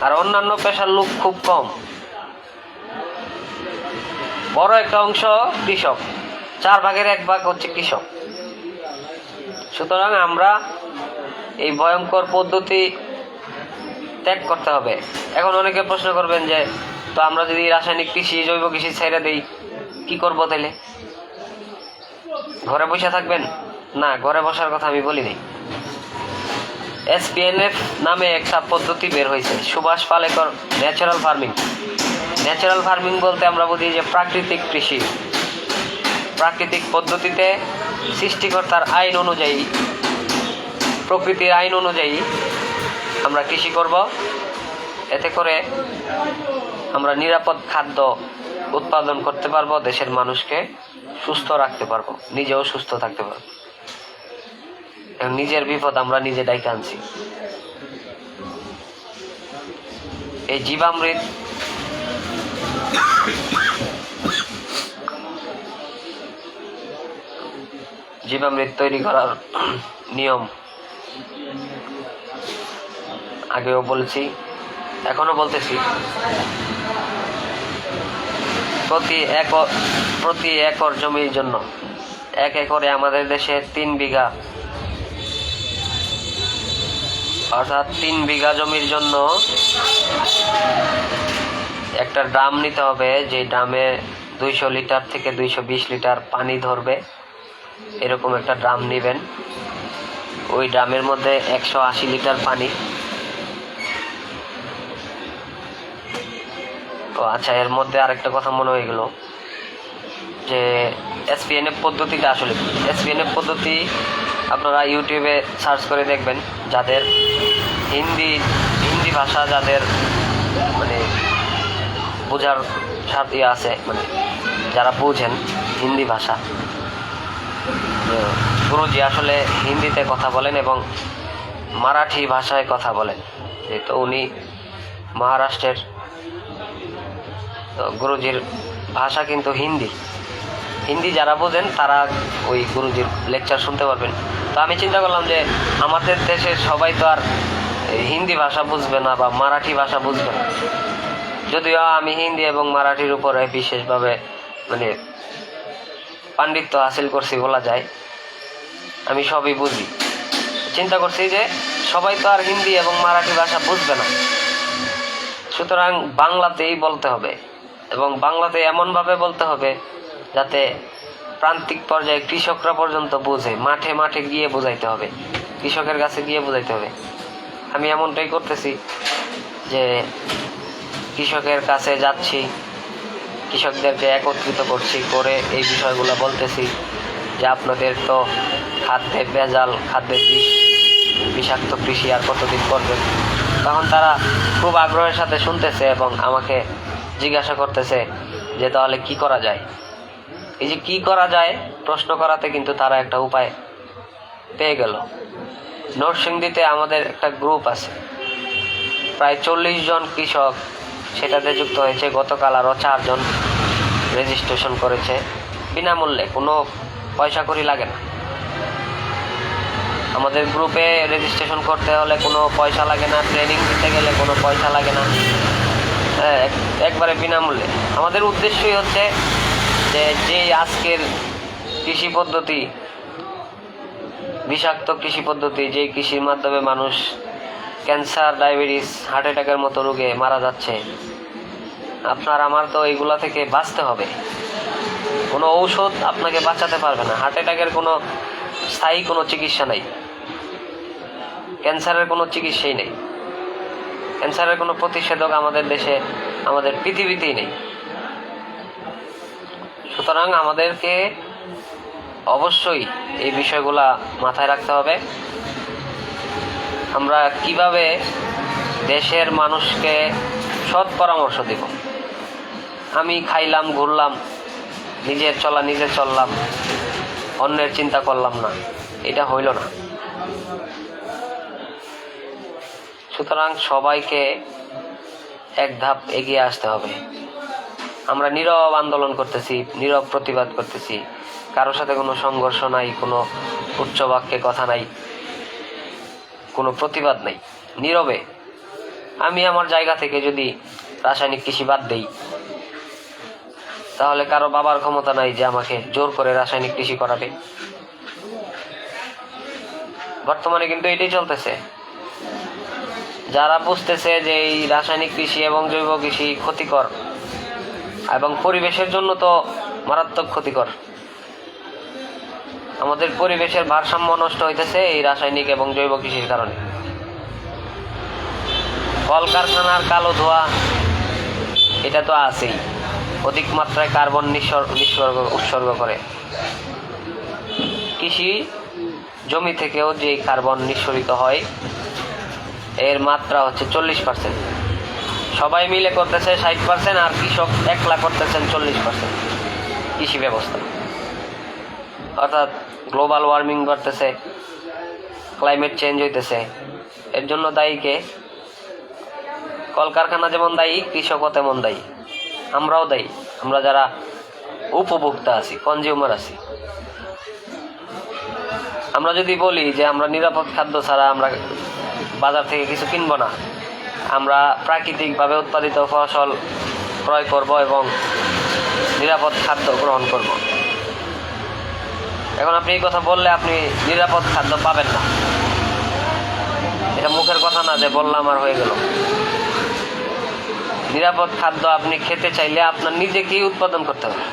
আর অন্যান্য পেশার লোক খুব কম। বড় একটা অংশ কৃষক, 1/4 হচ্ছে কৃষক। সুতরাং আমরা এই ভয়ঙ্কর পদ্ধতি ত্যাগ করতে হবে। এখন অনেকে প্রশ্ন করবেন যে, তো আমরা যদি রাসায়নিক কৃষি, জৈব কৃষি ছেড়ে দেই, কি করবো তাইলে? ঘরে বসে থাকবেন? না, ঘরে বসার কথা আমি বলি নাই। SPNF নামে একটা পদ্ধতি বের হয়েছে, Subhash Palekar natural farming. Natural farming বলতে আমরা বুঝি যে প্রাকৃতিক কৃষি, প্রাকৃতিক পদ্ধতিতে সৃষ্টিকর্তার আইন অনুযায়ী, প্রকৃতির আইন অনুযায়ী আমরা কৃষি করব। এতে করে আমরা নিরাপদ খাদ্য উৎপাদন করতে পারবো, দেশের মানুষকে সুস্থ রাখতে পারবো, নিজেও সুস্থ থাকতে পারবো। নিজের বিপদ আমরা নিজে ডাইকে আনছি। এই জীবামৃত তৈরি করার নিয়ম আগেও বলছি, এখনো বলতেছি। প্রতি একর জমির জন্য, 1 একরে আমাদের দেশে 3 বিঘা, অর্থাৎ 3 বিঘা জমির জন্য একটা ড্রাম নিতে হবে, যে ড্রামে 200 লিটার থেকে 220 লিটার পানি ধরবে। এরকম একটা ড্রাম নেবেন। ওই ড্রামের মধ্যে 180 লিটার পানি। তো আচ্ছা, এর মধ্যে আরেকটা কথা মনে হয়ে গেল যে SPNF পদ্ধতিটা আসলে কি। SPNF পদ্ধতি আপনারা ইউটিউবে সার্চ করে দেখবেন। যাদের হিন্দি ভাষা, যাদের মানে বোঝার সাথে আছে, মানে যারা বুঝেন হিন্দি ভাষা, গুরুজি আসলে হিন্দিতে কথা বলেন এবং মারাঠি ভাষায় কথা বলেন, যেহেতু উনি মহারাষ্ট্রের। তো গুরুজির ভাষা কিন্তু হিন্দি যারা বোঝেন তারা ওই গুরুজির লেকচার শুনতে পারবেন। তো আমি চিন্তা করলাম যে আমাদের দেশের সবাই তো আর হিন্দি ভাষা বুঝবে না বা মারাঠি ভাষা বুঝবে না, যদিও আমি হিন্দি এবং মারাঠির উপরে বিশেষভাবে মানে পাণ্ডিত্য হাসিল করছি বলা যায়, আমি সবই বুঝি। চিন্তা করছি যে সবাই তো আর হিন্দি এবং মারাঠি ভাষা বুঝবে না, সুতরাং বাংলাতেই বলতে হবে, এবং বাংলাতে এমনভাবে বলতে হবে যাতে প্রান্তিক পর্যায়ে কৃষকরা পর্যন্ত বোঝে। মাঠে গিয়ে বোঝাইতে হবে, কৃষকের কাছে গিয়ে বোঝাইতে হবে। আমি এমনটাই করতেছি যে কৃষকের কাছে যাচ্ছি, কৃষকদেরকে একত্রিত করছি, করে এই বিষয়গুলো বলতেছি যে আপনাদের তো খাদ্যে ভেজাল, খাদ্যে বিষাক্ত কৃষি আর কতদিন করবেন। তখন তারা খুব আগ্রহের সাথে শুনতেছে এবং আমাকে জিজ্ঞাসা করতেছে যে তাহলে কি করা যায়। এই যে কি করা যায় প্রশ্ন করাতে কিন্তু তারা একটা উপায় পেয়ে গেল। নরসিংদীতে আমাদের একটা গ্রুপ আছে, প্রায় 40 জন কৃষক সেটাতে যুক্ত হয়েছে। গতকাল আরও 4 জন রেজিস্ট্রেশন করেছে বিনামূল্যে, কোনো পয়সা কড়ি লাগে না। আমাদের গ্রুপে রেজিস্ট্রেশন করতে হলে কোনো পয়সা লাগে না, ট্রেনিং দিতে গেলে কোনো পয়সা লাগে না, একবারে বিনামূল্যে। আমাদের উদ্দেশ্যই হচ্ছে যে আজকের কৃষি পদ্ধতি, বিষাক্ত কৃষি পদ্ধতি, যে কৃষির মাধ্যমে মানুষ ক্যান্সার, ডায়াবেটিস, হার্ট অ্যাটাকের মতো রোগে মারা যাচ্ছে, আপনার আমার তো এইগুলা থেকে বাঁচতে হবে। কোনো ঔষধ আপনাকে বাঁচাতে পারবে না। হার্ট অ্যাটাকের কোনো স্থায়ী কোনো চিকিৎসা নেই, ক্যান্সারের কোনো চিকিৎসাই নেই, ক্যান্সারের কোনো প্রতিষেধক আমাদের দেশে, আমাদের পৃথিবীতেই নেই। সুতরাং আমাদেরকে অবশ্যই এই বিষয়গুলা মাথায় রাখতে হবে। আমরা কিভাবে দেশের মানুষকে সৎ পরামর্শ দেব। আমি খাইলাম, ঘুরলাম, নিজের চলা নিজে চললাম, অন্যের চিন্তা করলাম না, এটা হইল না। সুতরাং সবাইকে এক ধাপ এগিয়ে আসতে হবে। আমরা নীরব আন্দোলন করতেছি, নীরব প্রতিবাদ করতেছি, কারোর সাথে কোনো সংঘর্ষ নাই, কোনো উচ্চ বাক্যে কথা নাই, কোনো প্রতিবাদ নাই, নীরবে। আমি আমার জায়গা থেকে যদি রাসায়নিক কৃষি বাদ দেই, তাহলে কারো বাবার ক্ষমতা নাই যে আমাকে জোর করে রাসায়নিক কৃষি করাবে। বর্তমানে কিন্তু এটাই চলতেছে। যারা বুঝতেছে যে এই রাসায়নিক কৃষি এবং জৈব কৃষি ক্ষতিকর এবং পরিবেশের জন্য তো মারাত্মক ক্ষতিকর, আমাদের পরিবেশের ভারসাম্য নষ্ট হইতেছে এই রাসায়নিক এবং জৈব কৃষির কারণে। কলকারখানার কালো ধোঁয়া এটা তো আছেই, অধিক মাত্রায় কার্বন উৎসর্গ করে। কৃষি জমি থেকেও যে কার্বন নিঃসরিত হয় এর মাত্রা হচ্ছে 40%। সবাই মিলে করতেছে 60%, আর কৃষক একলা করতেছেন 40% কৃষি ব্যবস্থা। অর্থাৎ গ্লোবাল ওয়ার্মিং বাড়তেছে, ক্লাইমেট চেঞ্জ হইতেছে। এর জন্য দায়ী কে? কলকারখানা যেমন দায়ী, কৃষকও তেমন দায়ী, আমরাও দায়ী, আমরা যারা উপভোক্তা আছি, কনজিউমার আছি। আমরা যদি বলি যে আমরা নিরাপদ খাদ্য ছাড়া আমরা বাজার থেকে কিছু কিনবো না, আমরা প্রাকৃতিকভাবে উৎপাদিত ফসল ক্রয় করব এবং নিরাপদ খাদ্য গ্রহণ করব, এখন আপনি এই কথা বললে আপনি নিরাপদ খাদ্য পাবেন না। এটা মুখের কথা না যে বললাম আর হয়ে গেল। নিরাপদ খাদ্য আপনি খেতে চাইলে আপনার নিজেকেই উৎপাদন করতে হবে।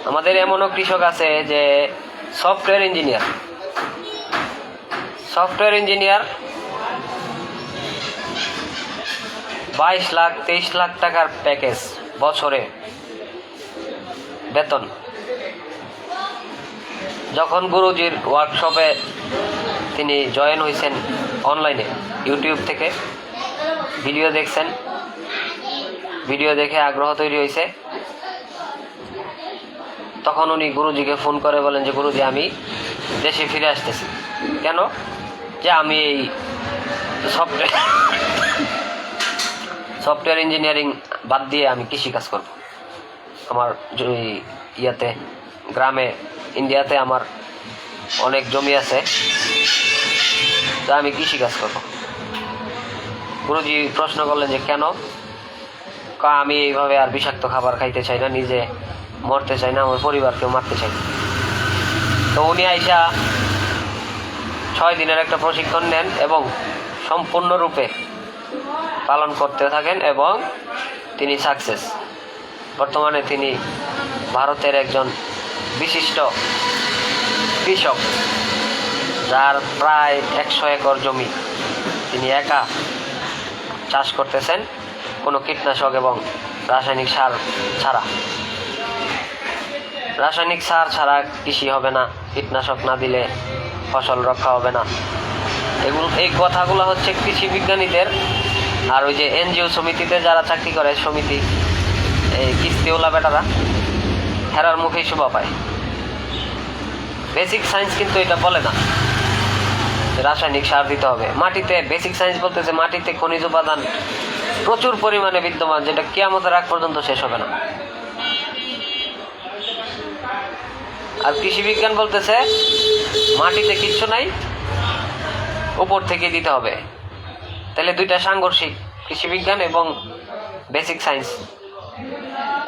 আমাদের এমনও কৃষক আছে যে সফটওয়্যার ইঞ্জিনিয়ার 22 লাখ 23 লাখ টাকার প্যাকেজ, বছরে বেতন। যখন গুরুজির ওয়ার্কশপে তিনি জয়েন হয়েছেন অনলাইনে, ইউটিউব থেকে ভিডিও দেখছেন, ভিডিও দেখে আগ্রহ তৈরি হয়েছে, তখন উনি গুরুজিকে ফোন করে বলেন যে গুরুজি আমি দেশে ফিরে আসতেছি। কেন? যে আমি এই সফটওয়্যার ইঞ্জিনিয়ারিং বাদ দিয়ে আমি কৃষিকাজ করব। আমার ইয়াতে গ্রামে ইন্ডিয়াতে আমার অনেক জমি আছে, তা আমি কৃষিকাজ করব। গুরুজি প্রশ্ন করলেন যে কেন? আমি এইভাবে আর বিষাক্ত খাবার খাইতে চাই না, নিজে মরতে চাই না, আমার পরিবারকেও মারতে চাই না। তো উনি আইসা 6 দিনের একটা প্রশিক্ষণ নেন এবং সম্পূর্ণরূপে পালন করতে থাকেন এবং তিনি সাকসেস। বর্তমানে তিনি ভারতের একজন বিশিষ্ট কৃষক, যার প্রায় 100 একর জমি তিনি একা চাষ করতেছেন, কোনো কীটনাশক এবং রাসায়নিক সার ছাড়া। রাসায়নিক সার ছাড়া কৃষি হবে না, কীটনাশক না দিলে ফসল রক্ষা হবে না। এই কথাগুলো হচ্ছে কৃষি বিজ্ঞানীদের আর ওই যে এনজিও সমিতিতে যারা চাকরি করে, সমিতি, এই কিস্তিওয়ালা বেটারা, হেরার মুখেই শোভা পায়। বেসিক সায়েন্স কিন্তু এটা বলে না রাসায়নিক সার দিতে হবে। মাটিতে বেসিক সায়েন্স বলতেছে মাটিতে খনিজ উপাদান প্রচুর পরিমাণে বিদ্যমান, যেটা কিয়ামতের আগ পর্যন্ত শেষ হবে না। আর কৃষি বিজ্ঞান বলতেছে মাটিতে কিচ্ছু নাই, উপর থেকে দিতে হবে। তাহলে দুইটা সাংঘর্ষিক, কৃষি বিজ্ঞান এবং বেসিক সায়েন্স,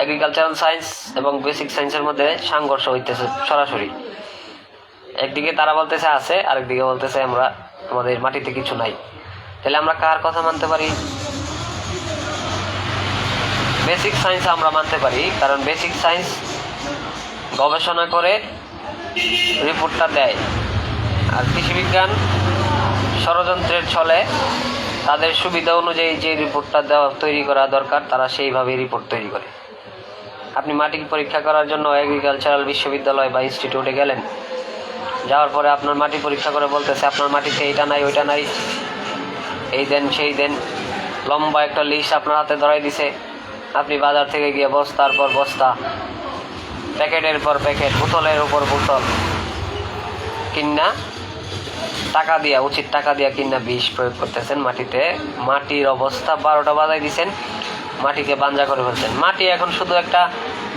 এগ্রিকালচারাল সায়েন্স এবং বেসিক সায়েন্সের মধ্যে সংঘর্ষ হইতেছে সরাসরি। একদিকে তারা বলতেছে আছে, আরেকদিকে বলতেছে আমাদের মাটিতে কিছু নাই। তাহলে আমরা কার কথা মানতে পারি? বেসিক সায়েন্স আমরা মানতে পারি, কারণ বেসিক সায়েন্স গবেষণা করে রিপোর্টটা দেয়। আর কৃষিবিজ্ঞান ষড়যন্ত্রের ছলে তাদের সুবিধা অনুযায়ী যে রিপোর্টটা তৈরি করা দরকার তারা সেইভাবেই রিপোর্ট তৈরি করে। আপনি মাটি পরীক্ষা করার জন্য এগ্রিকালচারাল বিশ্ববিদ্যালয় বা ইনস্টিটিউটে গেলেন, যাওয়ার পরে আপনার মাটি পরীক্ষা করে বলতেছে আপনার মাটিতে এইটা নাই, ওইটা নাই, এই দেন সেই দেন, লম্বা একটা লিস্ট আপনার হাতে ধরাই দিছে। আপনি বাজার থেকে গিয়ে বস্তার পর বস্তা, প্যাকেটের পর প্যাকেট, বোতলের উপর বোতল কিনা টাকা দিয়া, উচিত টাকা দিয়া কিনা বিষ প্রয়োগ করতেছেন মাটিতে। মাটির অবস্থা 12টা বাজাই দিচ্ছেন, মাটিকে বাঞ্জা করে ফেলছেন। মাটি এখন শুধু একটা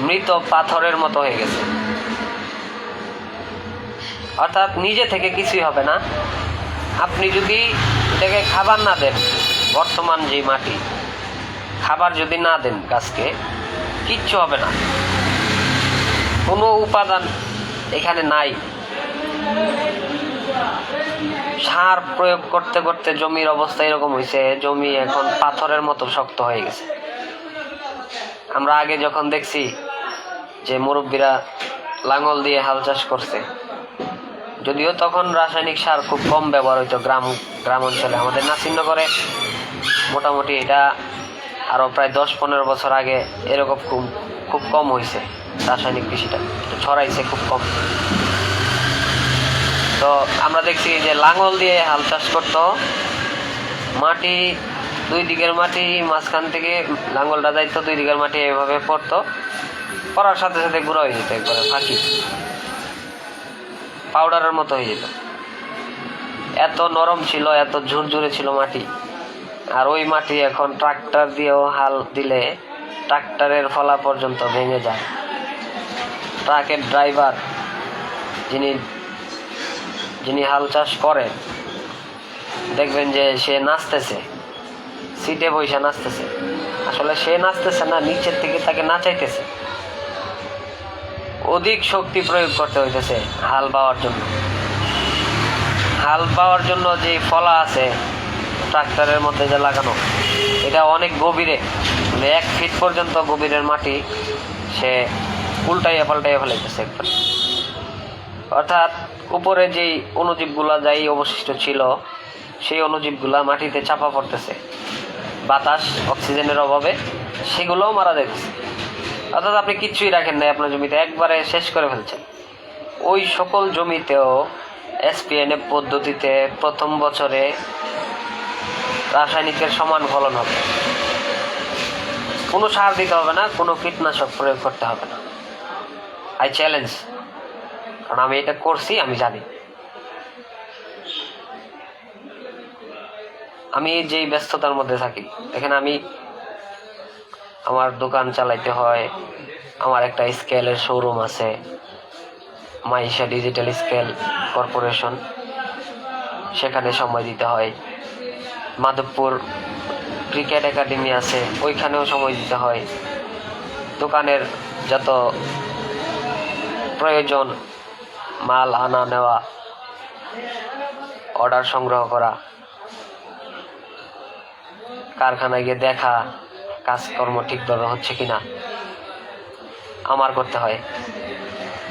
মৃত পাথরের মতো হয়ে গেছে। অর্থাৎ নিজে থেকে কিছুই হবে না। আপনি যদি এটাকে খাবার না দেন, বর্তমান যে মাটি, খাবার যদি না দেন গাছকে, কিচ্ছু হবে না, কোনো উপাদান এখানে নাই। সার প্রয়োগ করতে করতে জমির অবস্থা এরকম হয়েছে, জমি এখন পাথরের মতো শক্ত হয়ে গেছে। আমরা আগে যখন দেখছি যে মুরব্বীরা লাঙল দিয়ে হাল চাষ করছে, যদিও তখন রাসায়নিক সার খুব কম ব্যবহার হইতো গ্রাম অঞ্চলে। আমাদের নাসিরনগরে মোটামুটি এটা আরও প্রায় 10-15 বছর আগে এরকম খুব কম হয়েছে, রাসায়নিক কৃষিটা ছড়াইছে খুব কম। তো আমরা দেখছি যে লাঙল দিয়ে হাল চাষ করতো, মাটি 2 দিকের মাটি মাঝখান থেকে লাঙলটা যাইতো, 2 দিকের মাটি এভাবে পড়তো, পড়ার সাথে সাথে গুঁড়ো হয়ে যেত, একবারে ফাঁকি পাউডারের মতো হয়ে যেত। এত নরম ছিল, এত ঝুরঝুরে ছিল মাটি। আর ওই মাটি এখন ট্রাক্টর দিয়েও হাল দিলে ট্রাক্টরের ফলা পর্যন্ত ভেঙে যায়। ট্রাকের ড্রাইভার যিনি হাল চাষ করেন, দেখবেন যে সে নাচতেছে, সিটে বসে নাচতেছে। আসলে সে নাচতেছে না, নিচের থেকে তাকে নাচাইতেছে। অধিক শক্তি প্রয়োগ করতে হইতেছে হাল বাওয়ার জন্য যে ফলা আছে ট্রাক্টরের মধ্যে যে লাগানো, এটা অনেক গভীরে, 1 ফিট পর্যন্ত গভীরের মাটি সে উল্টাইয়া পাল্টাইয়া ফেলাইতেছে একবার। অর্থাৎ উপরে যেই অণুজীবগুলা যাই অবশিষ্ট ছিল, সেই অণুজীবগুলা মাটিতে চাপা পড়তেছে, বাতাস অক্সিজেনের অভাবে সেগুলোও মারা যাইতেছে। অর্থাৎ আপনি কিচ্ছুই রাখেন নাই আপনার জমিতে, একবারে শেষ করে ফেলছেন। ওই সকল জমিতেও এসপিএনএফ পদ্ধতিতে প্রথম বছরে রাসায়নিকের সমান ফলন হবে। কোনো সার দিতে হবে না, কোনো কীটনাশক প্রয়োগ করতে হবে না। আই চ্যালেঞ্জ, কারণ আমি এটা করছি, আমি জানি। আমি যেই ব্যস্ততার মধ্যে থাকি, দেখেন আমি আমার দোকান চালাইতে হয়, আমার একটা স্কেলের শোরুম আছে, মাইশা ডিজিটাল স্কেল কর্পোরেশন, সেখানে সময় দিতে হয়। মাধবপুর ক্রিকেট একাডেমি আছে, ওইখানেও সময় দিতে হয়। দোকানের যত প্রয়োজন, মাল আনা নেওয়া, অর্ডার সংগ্রহ করা, কারখানায় গিয়ে দেখা কাজকর্ম ঠিকভাবে হচ্ছে কিনা আমার করতে হয়।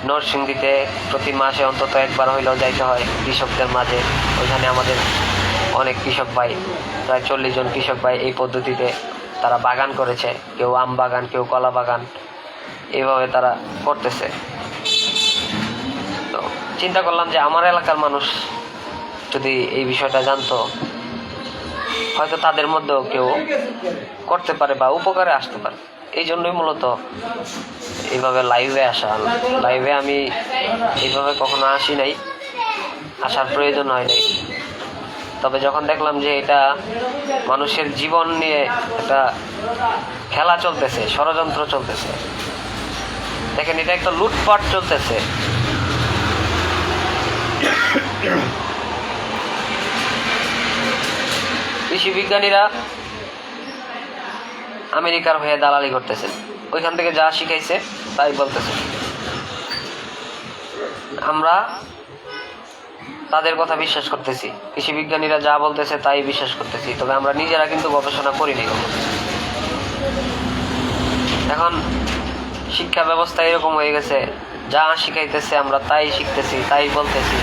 নরসিংদীতে প্রতি মাসে অন্তত একবার হইলেও যাইতে হয় কৃষকদের মাঝে। ওইখানে আমাদের অনেক কৃষক ভাই, প্রায় 40 জন কৃষক ভাই এই পদ্ধতিতে তারা বাগান করেছে, কেউ আম বাগান, কেউ কলা বাগান, এইভাবে তারা করতেছে। তো চিন্তা করলাম যে আমার এলাকার মানুষ যদি এই বিষয়টা জানতো, হয়তো তাদের মধ্যেও কেউ করতে পারে বা উপকারে আসতে পারে। এই জন্যই মূলত এইভাবে লাইভে আসা। লাইভে আমি এইভাবে কখনো আসি নাই, আসার প্রয়োজন হয় নাই। তবে যখন দেখলাম যে এটা মানুষের জীবন নিয়ে একটা খেলা চলতেছে, ষড়যন্ত্র চলতেছে, দেখেন এটা একটা লুটপাট চলতেছে। কৃষি বিজ্ঞানীরা আমেরিকার হয়ে দালালি করতেছেন, ওইখান থেকে যা শিখাইছে তাই বলতেছে। আমরা তাদের কথা বিশ্বাস করতেছি, কৃষি বিজ্ঞানীরা যা বলতেছে তাই বিশ্বাস করতেছি। তবে আমরা নিজেরা কিন্তু গবেষণা করিনি। এখন শিক্ষা ব্যবস্থা এরকম হয়ে গেছে, যা শিখাইতেছে আমরা তাই শিখতেছি, তাই বলতেছি,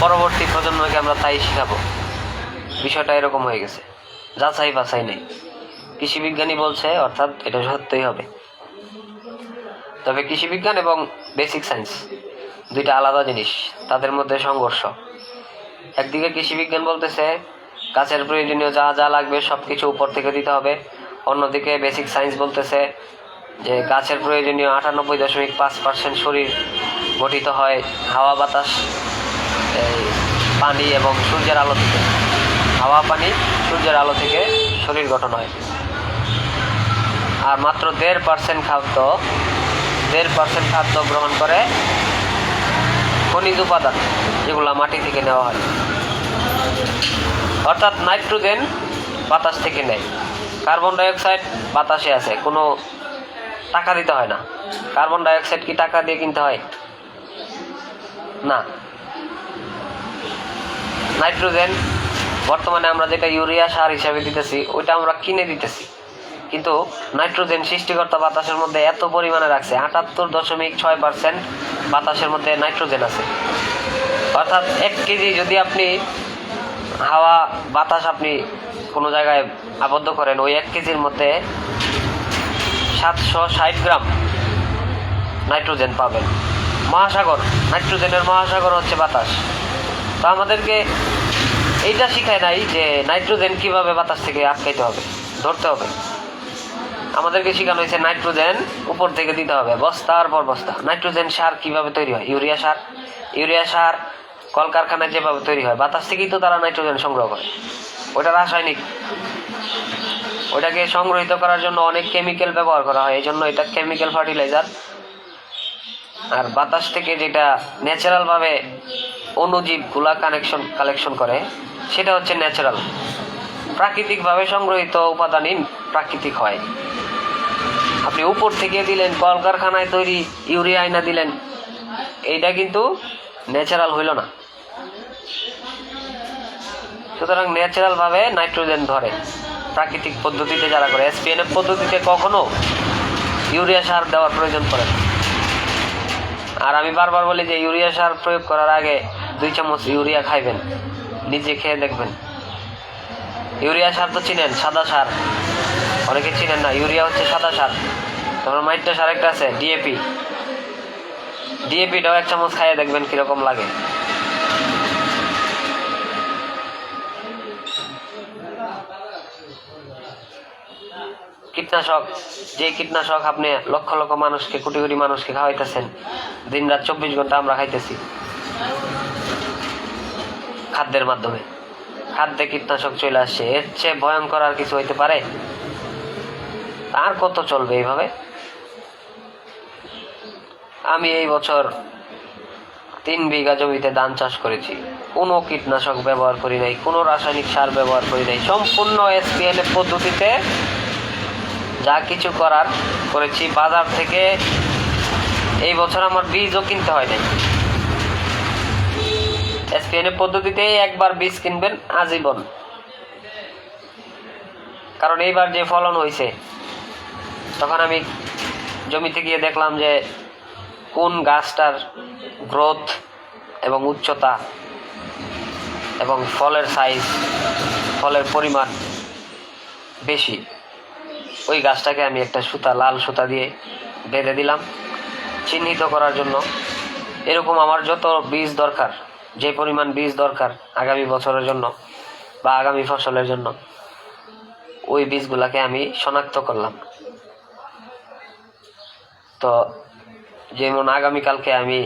পরবর্তী প্রজন্মকে আমরা তাই শিখাবো। বিষয়টা এরকম হয়ে গেছে, যাচাই বাছাই নেই। কৃষি বিজ্ঞানী বলছে অর্থাৎ এটা সত্যই হবে। তবে কৃষি বিজ্ঞান এবং বেসিক সায়েন্স দুইটা আলাদা জিনিস, তাদের মধ্যে সংঘর্ষ। একদিকে কৃষি বিজ্ঞান বলতেছে গাছের প্রয়োজনীয় যা যা লাগবে সব কিছু উপর থেকে দিতে হবে, অন্যদিকে বেসিক সায়েন্স বলতেছে যে গাছের প্রয়োজনীয় 98.5% শরীর গঠিত হয় হাওয়া, বাতাস, পানি এবং সূর্যের আলো থেকে। হাওয়া, পানি, সূর্যের আলো থেকে শরীর গঠন হয়। আর মাত্র 1.5% খাদ্য গ্রহণ করে খনিজ উপাদান, যেগুলো মাটি থেকে নেওয়া হয়। অর্থাৎ নাইট্রোজেন বাতাস থেকে নেয়, কার্বন ডাইঅক্সাইড বাতাসে আছে, কোনো টাকা দিতে হয় না। কার্বন ডাইঅক্সাইড কি টাকা দিয়ে কিনতে হয়? না। নাইট্রোজেন বর্তমানে আমরা যেটা ইউরিয়া সার হিসাবে দিতেছি, ওইটা আমরা কিনে দিতেছি। কিন্তু নাইট্রোজেন সৃষ্টিকর্তা বাতাসের মধ্যে এত পরিমাণে রাখছে, 78.6% বাতাসের মধ্যে নাইট্রোজেন আছে। অর্থাৎ 1 কেজি যদি আপনি হাওয়া বাতাস আপনি কোনো জায়গায় আবদ্ধ করেন, ওই 1 কেজির মধ্যে 760 গ্রাম নাইট্রোজেন পাবেন। মহাসাগর, নাইট্রোজেনের মহাসাগর হচ্ছে বাতাস। তো আমাদেরকে এইটা শিখায় নাই যে নাইট্রোজেন কিভাবে বাতাস থেকে আটকাইতে হবে, ধরতে হবে। আমাদেরকে শেখানো হয়েছে নাইট্রোজেন উপর থেকে দিতে হবে, বস্তার পর বস্তা। নাইট্রোজেন সার কিভাবে তৈরি হয়, ইউরিয়া সার কলকারখানায় যেভাবে তৈরি হয়, বাতাস থেকেই তো তারা নাইট্রোজেন সংগ্রহ করে। ওটা রাসায়নিক, ওটাকে সংগ্রহিত করার জন্য অনেক কেমিক্যাল ব্যবহার করা হয়, এই জন্য এটা কেমিক্যাল ফার্টিলাইজার। আর বাতাস থেকে যেটা ন্যাচারালভাবে অণুজীবগুলা কালেকশন করে, সেটা হচ্ছে ন্যাচারাল, প্রাকৃতিকভাবে সংগ্রহিত উপাদানই প্রাকৃতিক হয়। আপনি উপর থেকে দিলেন, কলকারখানায় তৈরি ইউরিয়া আইনা দিলেন, এইটা কিন্তু ন্যাচারাল হইল না। সুতরাং ন্যাচারালভাবে নাইট্রোজেন ধরে প্রাকৃতিক পদ্ধতিতে যারা করে। এসপিএনএফ পদ্ধতিতে কখনো ইউরিয়া সার দেওয়ার প্রয়োজন পড়ে না। আর আমি বারবার বলি যে ইউরিয়া সার প্রয়োগ করার আগে 2 চামচ ইউরিয়া খাইবেন, নিজে খেয়ে দেখবেন। ইউরিয়া সার তো চিনেন, সাদা সার, অনেকে চিনেন না। ইউরিয়া হচ্ছে সাদা সার। তারপর মাইট্রা সার একটা আছে ডিএপিটাও 1 চামচ খাইয়ে দেখবেন কিরকম লাগে। কীটনাশক, যে কীটনাশক আপনি লক্ষ লক্ষ মানুষকে, কোটি কোটি মানুষকে খাওয়াইতেছেন, দিন রাত 24 ঘন্টা আমরা খাইতেছি খাদ্যের মাধ্যমে। খাদ্যে কীটনাশক চলে আসছে, এর চেয়ে ভয়ঙ্কর আর কিছু হইতে পারে? আর কত চলবে এইভাবে? আমি এই বছর 3 বিঘা জমিতে ধান চাষ করেছি, কোনো কীটনাশক ব্যবহার করি নাই, কোনো রাসায়নিক সার ব্যবহার করি নাই, সম্পূর্ণ এসপিএনএফ পদ্ধতিতে যা কিছু করার করেছি। বাজার থেকে এই বছর আমার বীজও কিনতে হয় নাই। এসপিএনএফ পদ্ধতিতে একবার বীজ কিনবেন আজীবন। কারণ এইবার যে ফলন হয়েছে, তখন আমি জমিতে গিয়ে দেখলাম যে কোন গাছটার গ্রোথ এবং উচ্চতা এবং ফলের সাইজ, ফলের পরিমাণ বেশি, ওই গাছটাকে আমি একটা সুতা, লাল সুতা দিয়ে বেঁধে দিলাম চিহ্নিত করার জন্য। এরকম আমার যত বীজ দরকার, যে পরিমাণ বীজ দরকার আগামী বছরের জন্য বা আগামী ফসলের জন্য, ওই বীজগুলাকে আমি শনাক্ত করলাম। তো যেমন আগামীকালকে আমি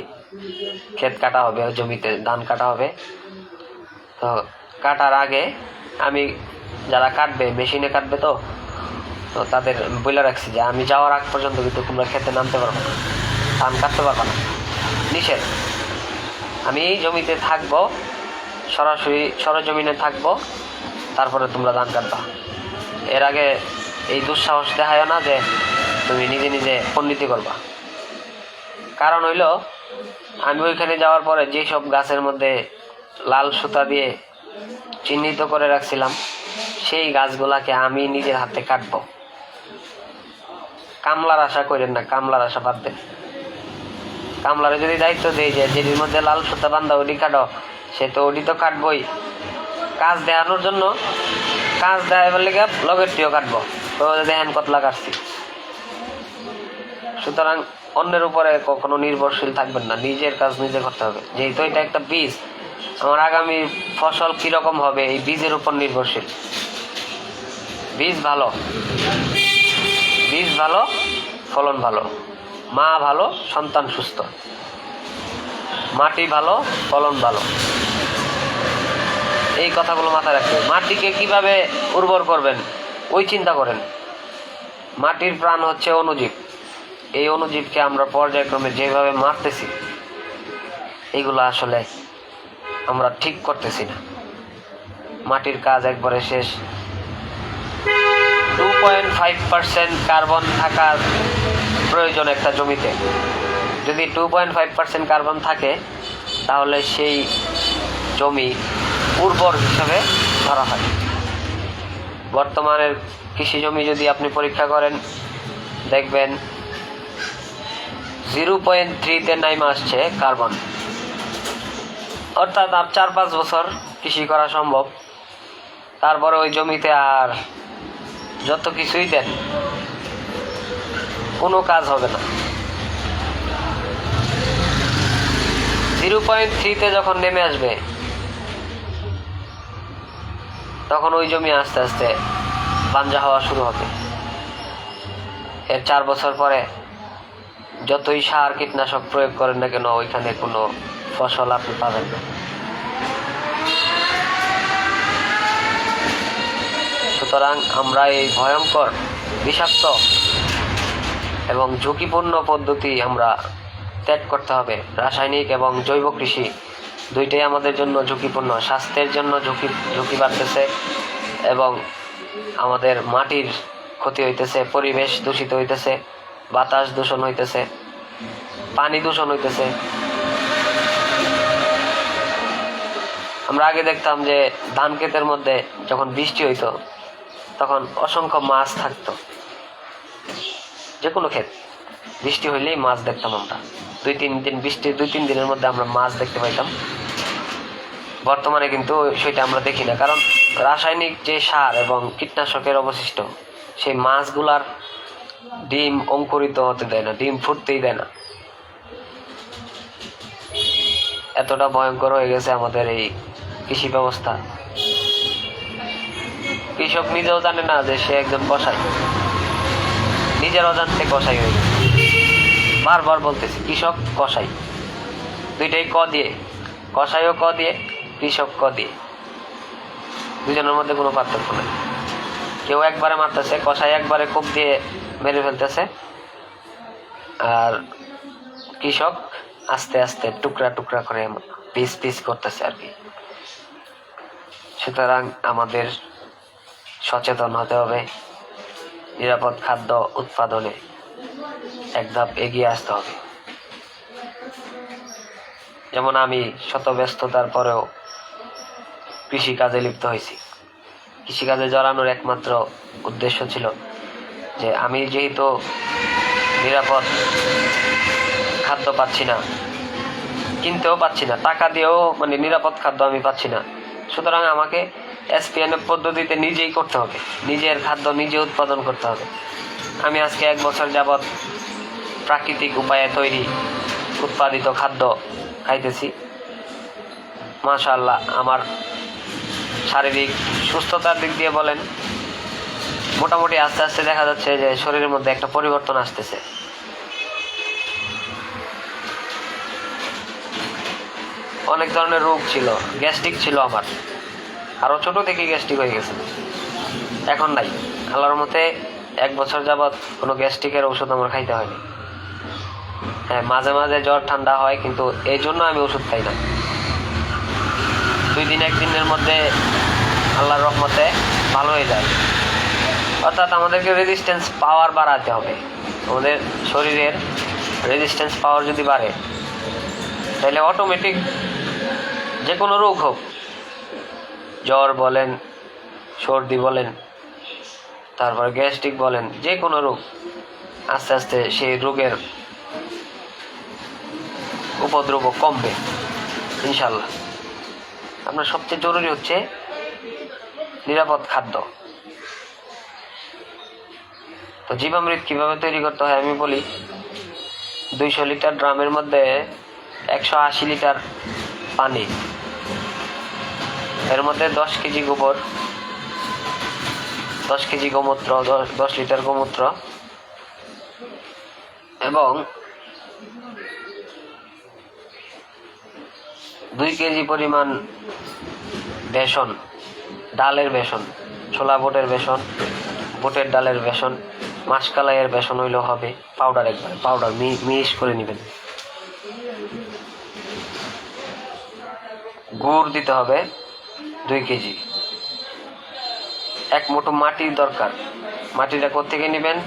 ক্ষেত কাটা হবে, জমিতে ধান কাটা হবে। তো কাটার আগে আমি, যারা কাটবে, মেশিনে কাটবে, তো তাদের বলে রাখছি যে আমি যাওয়ার আগ পর্যন্ত কিন্তু তোমরা খেতে নামতে পারবো না, ধান কাটতে পারবো না, নিষেধ। আমি এই জমিতে থাকবো, সরাসরি সরজমিনে থাকবো, তারপরে তোমরা ধান কাটবা। এর আগে এই দুঃসাহস দেখায় না যে তুমি নিজে নিজে পণ্ডিতি করবা। কারণ হইল, আমি ওইখানে যাওয়ার পরে যেসব গাছের মধ্যে লাল সুতা দিয়ে চিহ্নিত করে রাখছিলাম, সেই গাছগুলাকে আমি নিজের হাতে কাটবো। কামলার আশা করেন না, কামলার আশা বাদ দেন। কামলারে যদি দায়িত্ব দেয় যে যেটির মধ্যে লাল সুতা বান্ধা ওটি কাটো, সে তো ওটি তো কাটবই। কাজ দেখানোর জন্য, কাজ দেখাবার লেগে লগেরটিও কাটবো, তো দেখেন কতলা কাটছি। সুতরাং অন্যের উপরে কখনো নির্ভরশীল থাকবেন না, নিজের কাজ নিজে করতে হবে। যেহেতু এটা একটা বীজ, আমার আগামী ফসল কিরকম হবে এই বীজের উপর নির্ভরশীল। বীজ ভালো, বীজ ভালো, ফলন ভালো, মা ভালো, সন্তান সুস্থ, মাটি ভালো, ফলন ভালো। এই কথাগুলো মাথায় রাখবেন। মাটিকে কিভাবে উর্বর করবেন ওই চিন্তা করেন। মাটির প্রাণ হচ্ছে অণুজীব। এই অণুজীবকে আমরা পর্যায়ক্রমে যেভাবে মারতেছি, এইগুলো আসলে আমরা ঠিক করতেছি না। মাটির কাজ একবারে শেষ। 2.5% কার্বন থাকার প্রয়োজন একটা জমিতে। যদি 2.5% কার্বন থাকে, তাহলে সেই জমি উর্বর হিসেবে ধরা হয়। বর্তমানের কৃষি জমি যদি আপনি পরীক্ষা করেন, দেখবেন 0.3-তে নাইমা আসছে কার্বন। অর্থাৎ আর 4-5 বছর কৃষি করা সম্ভব। তারপরে ওই জমিতে আর যত কিছুই দেন কোনো কাজ হবে না। 0.3-তে যখন নেমে আসবে তখন ওই জমি আস্তে আস্তে বাঞ্জা হওয়া শুরু হবে। এর 4 বছর পরে যতই সার কীটনাশক প্রয়োগ করেন না কেন ওইখানে কোনো ফসল আপনি পাবেন না। সুতরাং আমরা এই ভয়ঙ্কর, বিষাক্ত এবং ঝুঁকিপূর্ণ পদ্ধতি আমরা ত্যাগ করতে হবে। রাসায়নিক এবং জৈব কৃষি দুইটাই আমাদের জন্য ঝুঁকিপূর্ণ। স্বাস্থ্যের জন্য ঝুঁকি বাড়তেছে এবং আমাদের মাটির ক্ষতি হইতেছে, পরিবেশ দূষিত হইতেছে, বাতাস দূষণ হইতেছে, পানি দূষণ হইতেছে। আমরা আগে দেখতাম যে ধান ক্ষেতের মধ্যে যখন বৃষ্টি হইতো তখন অসংখ্য মাছ থাকতো। যে কোনো ক্ষেত বৃষ্টি হইলেই মাছ দেখতাম আমরা। 2-3 দিন বৃষ্টির 2-3 দিনের মধ্যে আমরা মাছ দেখতে পাইতাম। বর্তমানে কিন্তু সেটা আমরা দেখি না, কারণ রাসায়নিক যে সার এবং কীটনাশকের অবশিষ্ট সেই মাছগুলার ডিম অঙ্কুরিত হতে দেয় না, ডিম ফুটতেই দেয় না। এতটা ভয়ঙ্কর হয়ে গেছে আমাদের এই কৃষি ব্যবস্থা। কৃষক নিজেও জানে না যে সে একজন কসাই, নিজের অজান্তে কসাই হয়ে গেছে। বারবার বলতেছি কৃষক কসাই, দুইটাই ক দিয়ে, কসাইও ক দিয়ে, কৃষক ক দিয়ে, দুজনের মধ্যে কোনো পার্থক্য নেই। কেউ একবারে মারতেছে, কসাই একবারে কোপ দিয়ে মেরে ফেলতেছে, আর কৃষক আস্তে আস্তে টুকরা টুকরা করে পিস পিস করতেছে আর কি। সুতরাং আমাদের সচেতন হতে হবে, নিরাপদ খাদ্য উৎপাদনে এক ধাপ এগিয়ে আসতে হবে। যেমন আমি শত ব্যস্ততার পরেও কৃষিকাজে লিপ্ত হয়েছি। কৃষিকাজে জড়ানোর একমাত্র উদ্দেশ্য ছিল যে আমি যেহেতু নিরাপদ খাদ্য পাচ্ছি না, কিনতেও পাচ্ছি না, টাকা দিয়েও মানে নিরাপদ খাদ্য আমি পাচ্ছি না, সুতরাং আমাকে এসপিএনএফ পদ্ধতিতে নিজেই করতে হবে, নিজের খাদ্য নিজে উৎপাদন করতে হবে। আমি আজকে 1 বছর যাবৎ প্রাকৃতিক উপায়ে তৈরি উৎপাদিত খাদ্য খাইতেছি। মাশাআল্লাহ, আমার শারীরিক সুস্থতার দিক দিয়ে বলেন, মোটামুটি আস্তে আস্তে দেখা যাচ্ছে যে শরীরের মধ্যে একটা পরিবর্তন আসতেছে। অনেক ধরনের রোগ ছিল, গ্যাস্ট্রিক ছিল আমার, আরও ছোট থেকে গ্যাস্ট্রিক হয়ে গেছে, এখন নাই। আল্লাহর মতে 1 বছর যাবৎ কোনো গ্যাস্ট্রিকের ওষুধ আমার খাইতে হয়নি। হ্যাঁ, মাঝে মাঝে জ্বর ঠান্ডা হয়, কিন্তু এই জন্য আমি ওষুধ খাই না। 2 দিন 1 দিনের মধ্যে আল্লাহর রহমতে ভালো হয়ে যায়। অর্থাৎ আমাদেরকে রেজিস্ট্যান্স পাওয়ার বাড়াতে হবে। আমাদের শরীরের রেজিস্ট্যান্স পাওয়ার যদি বাড়ে তাহলে অটোমেটিক যে কোনো রোগ হোক, জ্বর বলেন, সর্দি বলেন, তারপরে গ্যাস্ট্রিক বলেন, যে কোনো রোগ, আস্তে আস্তে সেই রোগের উপদ্রব কমবে ইনশাল্লাহ। আপনার সবচেয়ে জরুরি হচ্ছে নিরাপদ খাদ্য। তো জীবামৃত কিভাবে তৈরি করতে হয় আমি বলি। 200 লিটার ড্রামের মধ্যে 180 লিটার পানি, এর মধ্যে 10 কেজি গোবর, 10 কেজি গোমূত্র, 10 লিটার গোমূত্র এবং 2 কেজি পরিমাণ বেসন, ডালের বেসন, ছোলা বুটের বেসন, বুটের ডালের বেসন, মাসকালাইয়ের বেসন হইলেও হবে, পাউডার, একবার পাউডার মিক্স করে নেবেন। গুড় দিতে হবে 2 কেজি। 1 মুঠো মাটির দরকার। মাটিটা কোত্থেকে নেবেন?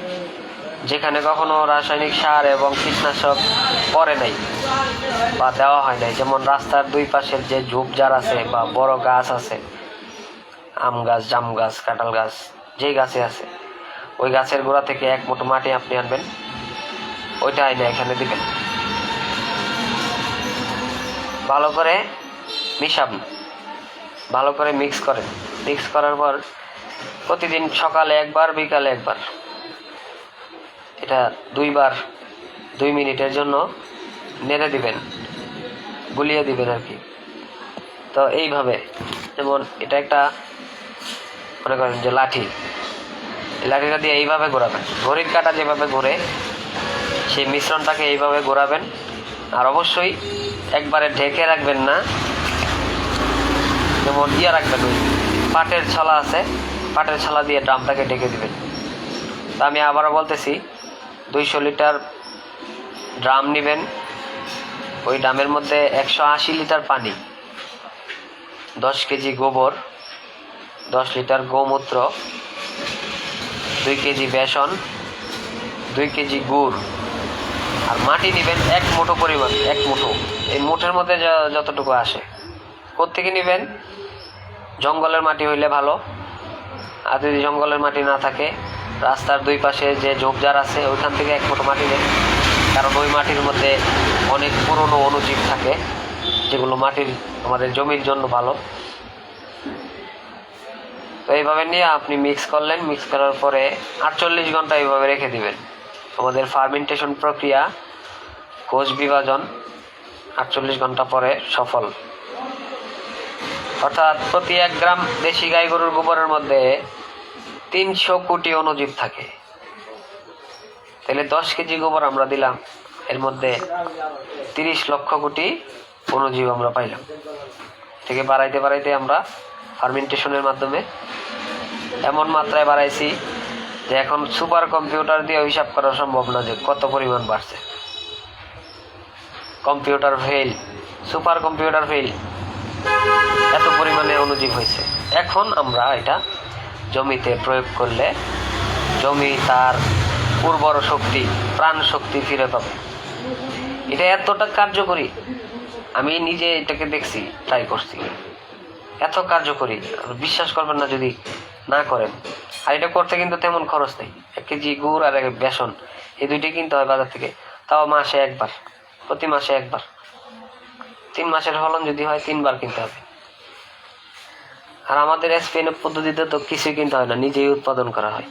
যেখানে কখনো রাসায়নিক সার এবং কীটনাশক পড়ে নাই বা দেওয়া হয় নাই, যেমন রাস্তার 2 পাশের যে ঝোপঝাড় আছে বা বড় গাছ আছে, আম গাছ, জাম গাছ, কাঁঠাল গাছ, যেই গাছে আছে, ওই গাছের গোড়া থেকে 1 মুঠো মাটি আপনি আনবেন, ওইটা এনে এখানে দিবেন। ভালো করে মিশান, ভালো করে মিক্স করেন। মিক্স করার পর প্রতিদিন সকালে একবার, বিকালে একবার, এটা 2 বার 2 মিনিটের জন্য নেড়ে দিবেন, গুলিয়ে দিবেন আর কি। তো এইভাবে, যেমন এটা একটা মনে করেন যে লাঠি, এই লাঠিটা দিয়ে এইভাবে ঘোরাবেন, ঘড়ির কাঁটা যেভাবে ঘোরে সেই মিশ্রণটাকে এইভাবে ঘোরাবেন। আর অবশ্যই একবারে ঢেকে রাখবেন না, যেমন রাখবেন, ওই পাটের ছলা আছে, পাটের ছলা দিয়ে ড্রামটাকে ঢেকে দিবেন। তা আমি আবারও বলতেছি, 200 লিটার ড্রাম নেবেন, ওই ড্রামের মধ্যে 180 লিটার পানি, 10 কেজি গোবর, 10 লিটার গোমূত্র, 2 কেজি বেসন, 2 কেজি গুড়, আর মাটি নেবেন 1 মুঠো পরিমাণ, 1 মুঠো। এই মুঠের মধ্যে যতটুকু আসে। কোত্থেকে নেবেন? জঙ্গলের মাটি হইলে ভালো, আর যদি জঙ্গলের মাটি না থাকে রাস্তার 2 পাশে যে ঝোপঝাড় আছে ওইখান থেকে 1 মুঠো মাটি নেন, কারণ ওই মাটির মধ্যে অনেক পুরনো অণুজীব থাকে যেগুলো মাটির আমাদের জমির জন্য ভালো। তো এইভাবে নিয়ে আপনি মিক্স করলেন, মিক্স করার পরে 48 ঘন্টা এইভাবে রেখে দিবেন। আমাদের ফার্মেন্টেশন প্রক্রিয়া, কোষ বিভাজন 48 ঘন্টা পরে সফল। অর্থাৎ প্রতি 1 গ্রাম দেশি গাই গরুর গোবরের মধ্যে 300 কোটি অণুজীব থাকে। তাহলে 10 কেজি গোবর আমরা দিলাম, এর মধ্যে 30 লক্ষ কোটি অণুজীব আমরা পাইলাম। থেকে বাড়াইতে বাড়াইতে আমরা ফার্মেন্টেশনের মাধ্যমে এমন মাত্রায় বাড়াইছি যে এখন সুপার কম্পিউটার দিয়ে হিসাব করা সম্ভব না যে কত পরিমাণ বাড়ছে। Computer fail, super computer fail, এত পরিমাণে অণুজীব হয়েছে। এখন আমরা এটা জমিতে প্রয়োগ করলে জমি তার উর্বর শক্তি, প্রাণ শক্তি ফিরে পাবে। এটা এতটা কার্যকরী, আমি নিজে এটাকে দেখছি, ট্রাই করছি, এত কার্যকরী বিশ্বাস করবেন না যদি না করেন। আর এটা করতে কিন্তু তেমন খরচ নেই। 1 কেজি গুড় আর 1 বেসন, এই দুইটাই কিনতে হয় বাজার থেকে, তাও মাসে 1 বার, প্রতি মাসে 1 বার। 3 মাসের ফলন যদি হয় 3 বার কিনতে হবে। আর আমাদের স্পেনের পদ্ধতিতে তো কিছুই কিনতে হয় না, নিজেই উৎপাদন করা হয়।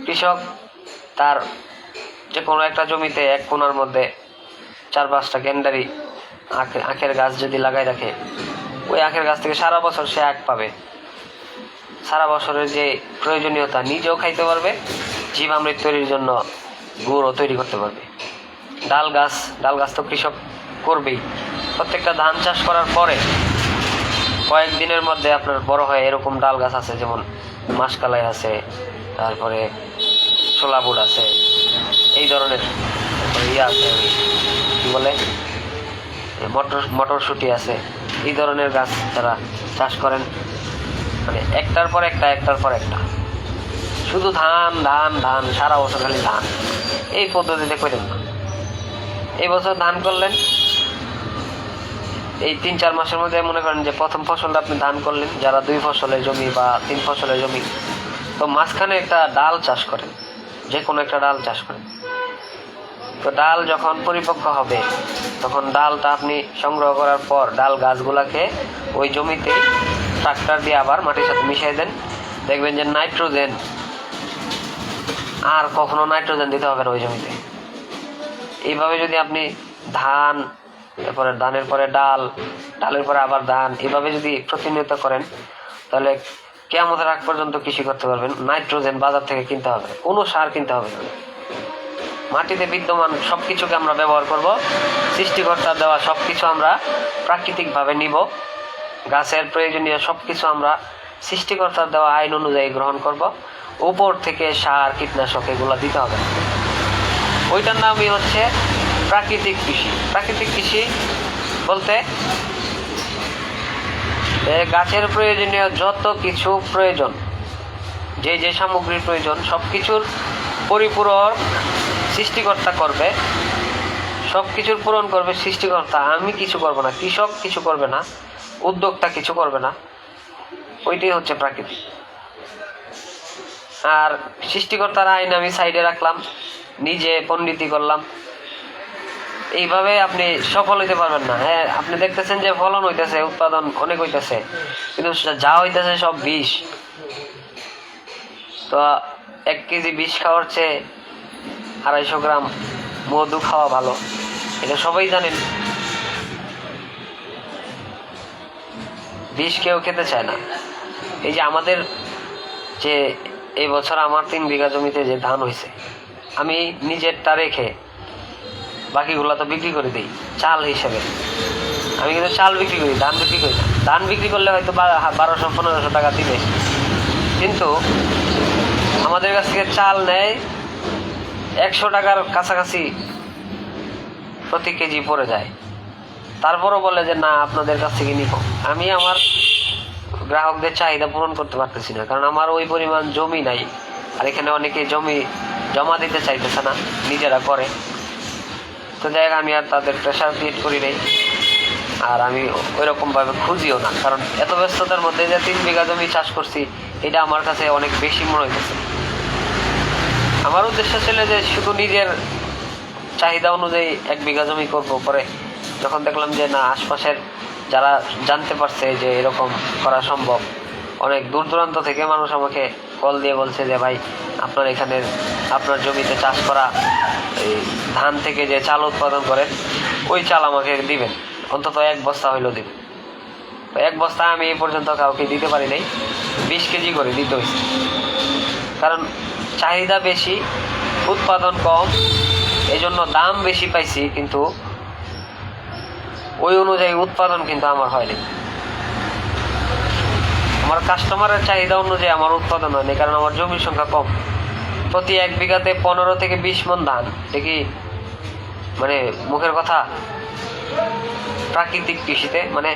কৃষক তার যে কোনো একটা জমিতে 1 কোণার মধ্যে 4-5টা ক্যান্ডারি আখের গাছ যদি লাগাই রাখে, ওই আখের গাছ থেকে সারা বছর সে আখ পাবে। সারা বছরের যে প্রয়োজনীয়তা নিজেও খাইতে পারবে, জীবামৃত তৈরির জন্য গুঁড়ও তৈরি করতে পারবে। ডাল গাছ তো কৃষক করবেই। প্রত্যেকটা ধান চাষ করার পরে কয়েকদিনের মধ্যে আপনার বড় হয় এরকম ডাল গাছ আছে, যেমন মাসকালাই আছে, তারপরে ছোলাবুট আছে, এই ধরনের আছে, কি বলে মটরশুঁটি আছে, এই ধরনের গাছ যারা চাষ করেন, মানে একটার পর একটা শুধু ধান ধান ধান, সারা বছর খালি ধান, এই পদ্ধতিতে করেন না। এই বছর ধান করলেন, এই 3-4 মাসের মধ্যে মনে করেন যে প্রথম ফসলটা আপনি ধান করলেন, যারা 2 ফসলের জমি বা 3 ফসলের জমি, তো মাঝখানে একটা ডাল চাষ করেন, যে কোনো একটা ডাল চাষ করেন। তো ডাল যখন পরিপক্ক হবে তখন ডালটা আপনি সংগ্রহ করার পর ডাল গাছগুলাকে ওই জমিতে ট্রাক্টর দিয়ে আবার মাটির সাথে মিশিয়ে দেন। দেখবেন যে নাইট্রোজেন, আর কখনো নাইট্রোজেন দিতে হবে না ওই জমিতে। এইভাবে যদি আপনি ধান, তারপরে ধানের পরে ডাল, ডালের পরে আবার ধান, এইভাবে যদি প্রতিনিয়ত করেন তাহলে কিয়ামতের আগ পর্যন্ত কৃষি করতে পারবেন। নাইট্রোজেন বাজার থেকে কিনতে হবে, কোনো সার কিনতে হবে না। মাটিতে বিদ্যমান সব কিছুকে আমরা ব্যবহার করব, সৃষ্টিকর্তার দেওয়া সব কিছু আমরা প্রাকৃতিকভাবে নিব, গাছের প্রয়োজনীয় সব কিছু আমরা সৃষ্টিকর্তার দেওয়া আইন অনুযায়ী গ্রহণ করব। উপর থেকে সার, কীটনাশক এগুলো দিতে হবে না। ওইটার নামই হচ্ছে প্রাকৃতিক কৃষি। প্রাকৃতিক কৃষি বলতে গাছের প্রয়োজনীয় যত কিছু প্রয়োজন, যে সামগ্রীর প্রয়োজন সব কিছুর পরিপূরক সৃষ্টিকর্তা করবে, সব কিছুর পূরণ করবে সৃষ্টিকর্তা। আমি কিছু করব না, কৃষক কিছু করবে না, উদ্যোক্তা কিছু করবে না। ওইটাই হচ্ছে প্রাকৃতিক। আর সৃষ্টিকর্তার আইন আমি সাইডে রাখলাম, নিজে পণ্ডিতি করলাম, এইভাবে আপনি সফল হইতে পারবেন না। হ্যাঁ, আপনি দেখতেছেন যে ফলন হইতেছে, উৎপাদন অনেক হইতেছে, কিন্তু যা হইতেছে সব বিষ। তো 1 কেজি বিষ খাওয়ার চেয়ে 250 গ্রাম মধু খাওয়া ভালো, এটা সবাই জানেন। বিষ কেউ খেতে চায় না। এই যে আমাদের যে এই বছর আমার 3 বিঘা জমিতে যে ধান হয়েছে, আমি নিজেরটা রেখে বাকিগুলো তো বিক্রি করে দিই চাল হিসেবে। আমি কিন্তু চাল বিক্রি করি, ধান বিক্রি করি না। ধান বিক্রি করলে হয়তো 1200-1500 টাকা দিবে, কিন্তু আমাদের কাছ থেকে চাল নেয় 100 টাকার কাছাকাছি প্রতি কেজি পড়ে যায়। তারপরও বলে যে না, আপনাদের কাছ থেকে নিব। আমি আমার গ্রাহকদের চাহিদা পূরণ করতে পারতেছি না, কারণ আমার ওই পরিমাণ জমি নাই। আর এখানে অনেকে জমি জমা দিতে চাইতেছে না, নিজেরা করে। তো যাই হোক, আমি আর তাদের প্রেশার ক্রিয়েট করি নাই, আর আমি ওইরকমভাবে খুঁজিও না, কারণ এত ব্যস্ততার মধ্যে যে 3 বিঘা জমি চাষ করছি, এটা আমার কাছে অনেক বেশি মনে হইতেছে। আমার উদ্দেশ্য ছিল যে শুধু নিজের চাহিদা অনুযায়ী 1 বিঘা জমি করব। পরে যখন দেখলাম যে না, আশপাশের যারা জানতে পারছে যে এরকম করা সম্ভব, অনেক দূর দূরান্ত থেকে মানুষ আমাকে কল দিয়ে বলছে যে ভাই, আপনার এখানে আপনার জমিতে চাষ করা এই ধান থেকে যে চাল উৎপাদন করেন, ওই চাল আমাকে দিবেন, অন্তত 1 বস্তা হইলেও দিবেন। তো 1 বস্তা আমি এই পর্যন্ত কাউকে দিতে পারি নাই, 20 কেজি করে দিতে হয়েছে। কারণ চাহিদা বেশি, উৎপাদন কম, এই জন্য দাম বেশি পাইছি, কিন্তু ওই অনুযায়ী উৎপাদন কিন্তু আমার হয়নি। আমার কাস্টমারের চাহিদা অনুযায়ী আমার উৎপাদন হয়নি, কারণ আমার জমির সংখ্যা কম। প্রতি 1 বিঘাতে 15 থেকে 20 মণ ধান, দেখি মানে মুখের কথা। প্রাকৃতিক কৃষিতে মানে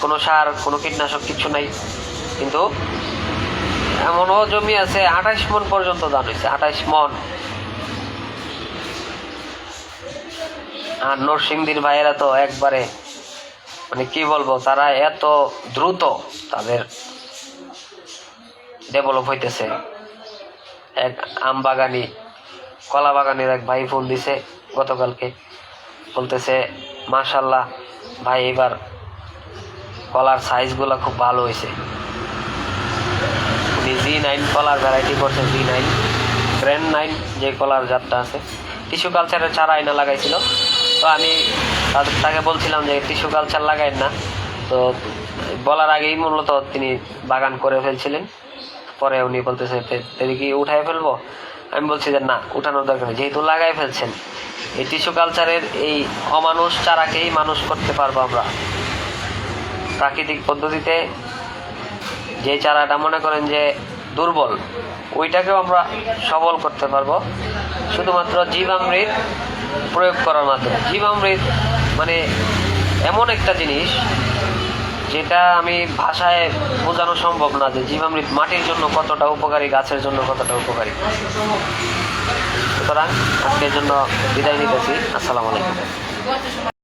কোনো সার, কোনো কীটনাশক কিচ্ছু নাই, কিন্তু এমনও জমি আছে 28 মণ পর্যন্ত ধান হয়েছে, 28 মণ। আর নরসিংদীর ভাইয়েরা তো একবারে মানে কি বলবো, তারা এত দ্রুত তাদের ডেভেলপ হইতেছে। এক আম বাগানি, কলা বাগানের এক ভাই ফোন দিছে গতকালকে, বলতেছে মাশাআল্লাহ ভাই, এবার কলার সাইজগুলো খুব ভালো হয়েছে। উনি G9 কলার ভ্যারাইটি করছে, G9 গ্র্যান্ড 9 যে কলার জাতটা আছে। টিস্যু কালচারের চারা আইনা লাগাইছিল। তো আমি তাকে বলছিলাম যে টিস্যু কালচার লাগাইন না, তো বলার আগেই মূলত তিনি বাগান করে ফেলছিলেন। পরে উনি বলতেছে কি উঠাই ফেলবো? আমি বলছি যে না, উঠানোর দরকার নেই, যেহেতু লাগাই ফেলছেন। এই টিস্যু কালচারের এই অমানুষ চারাকেই মানুষ করতে পারবো আমরা। প্রাকৃতিক পদ্ধতিতে যে চারাটা মনে করেন যে দুর্বল, ওইটাকেও আমরা সবল করতে পারবো শুধুমাত্র জীবামৃত প্রয়োগ করার মাধ্যমে। জীবামৃত মানে এমন একটা জিনিস যেটা আমি ভাষায় বোঝানো সম্ভব না, যে জীবামৃত মাটির জন্য কতটা উপকারী, গাছের জন্য কতটা উপকারী। সুতরাং আজকের জন্য বিদায় নিতেছি। আসসালামু আলাইকুম।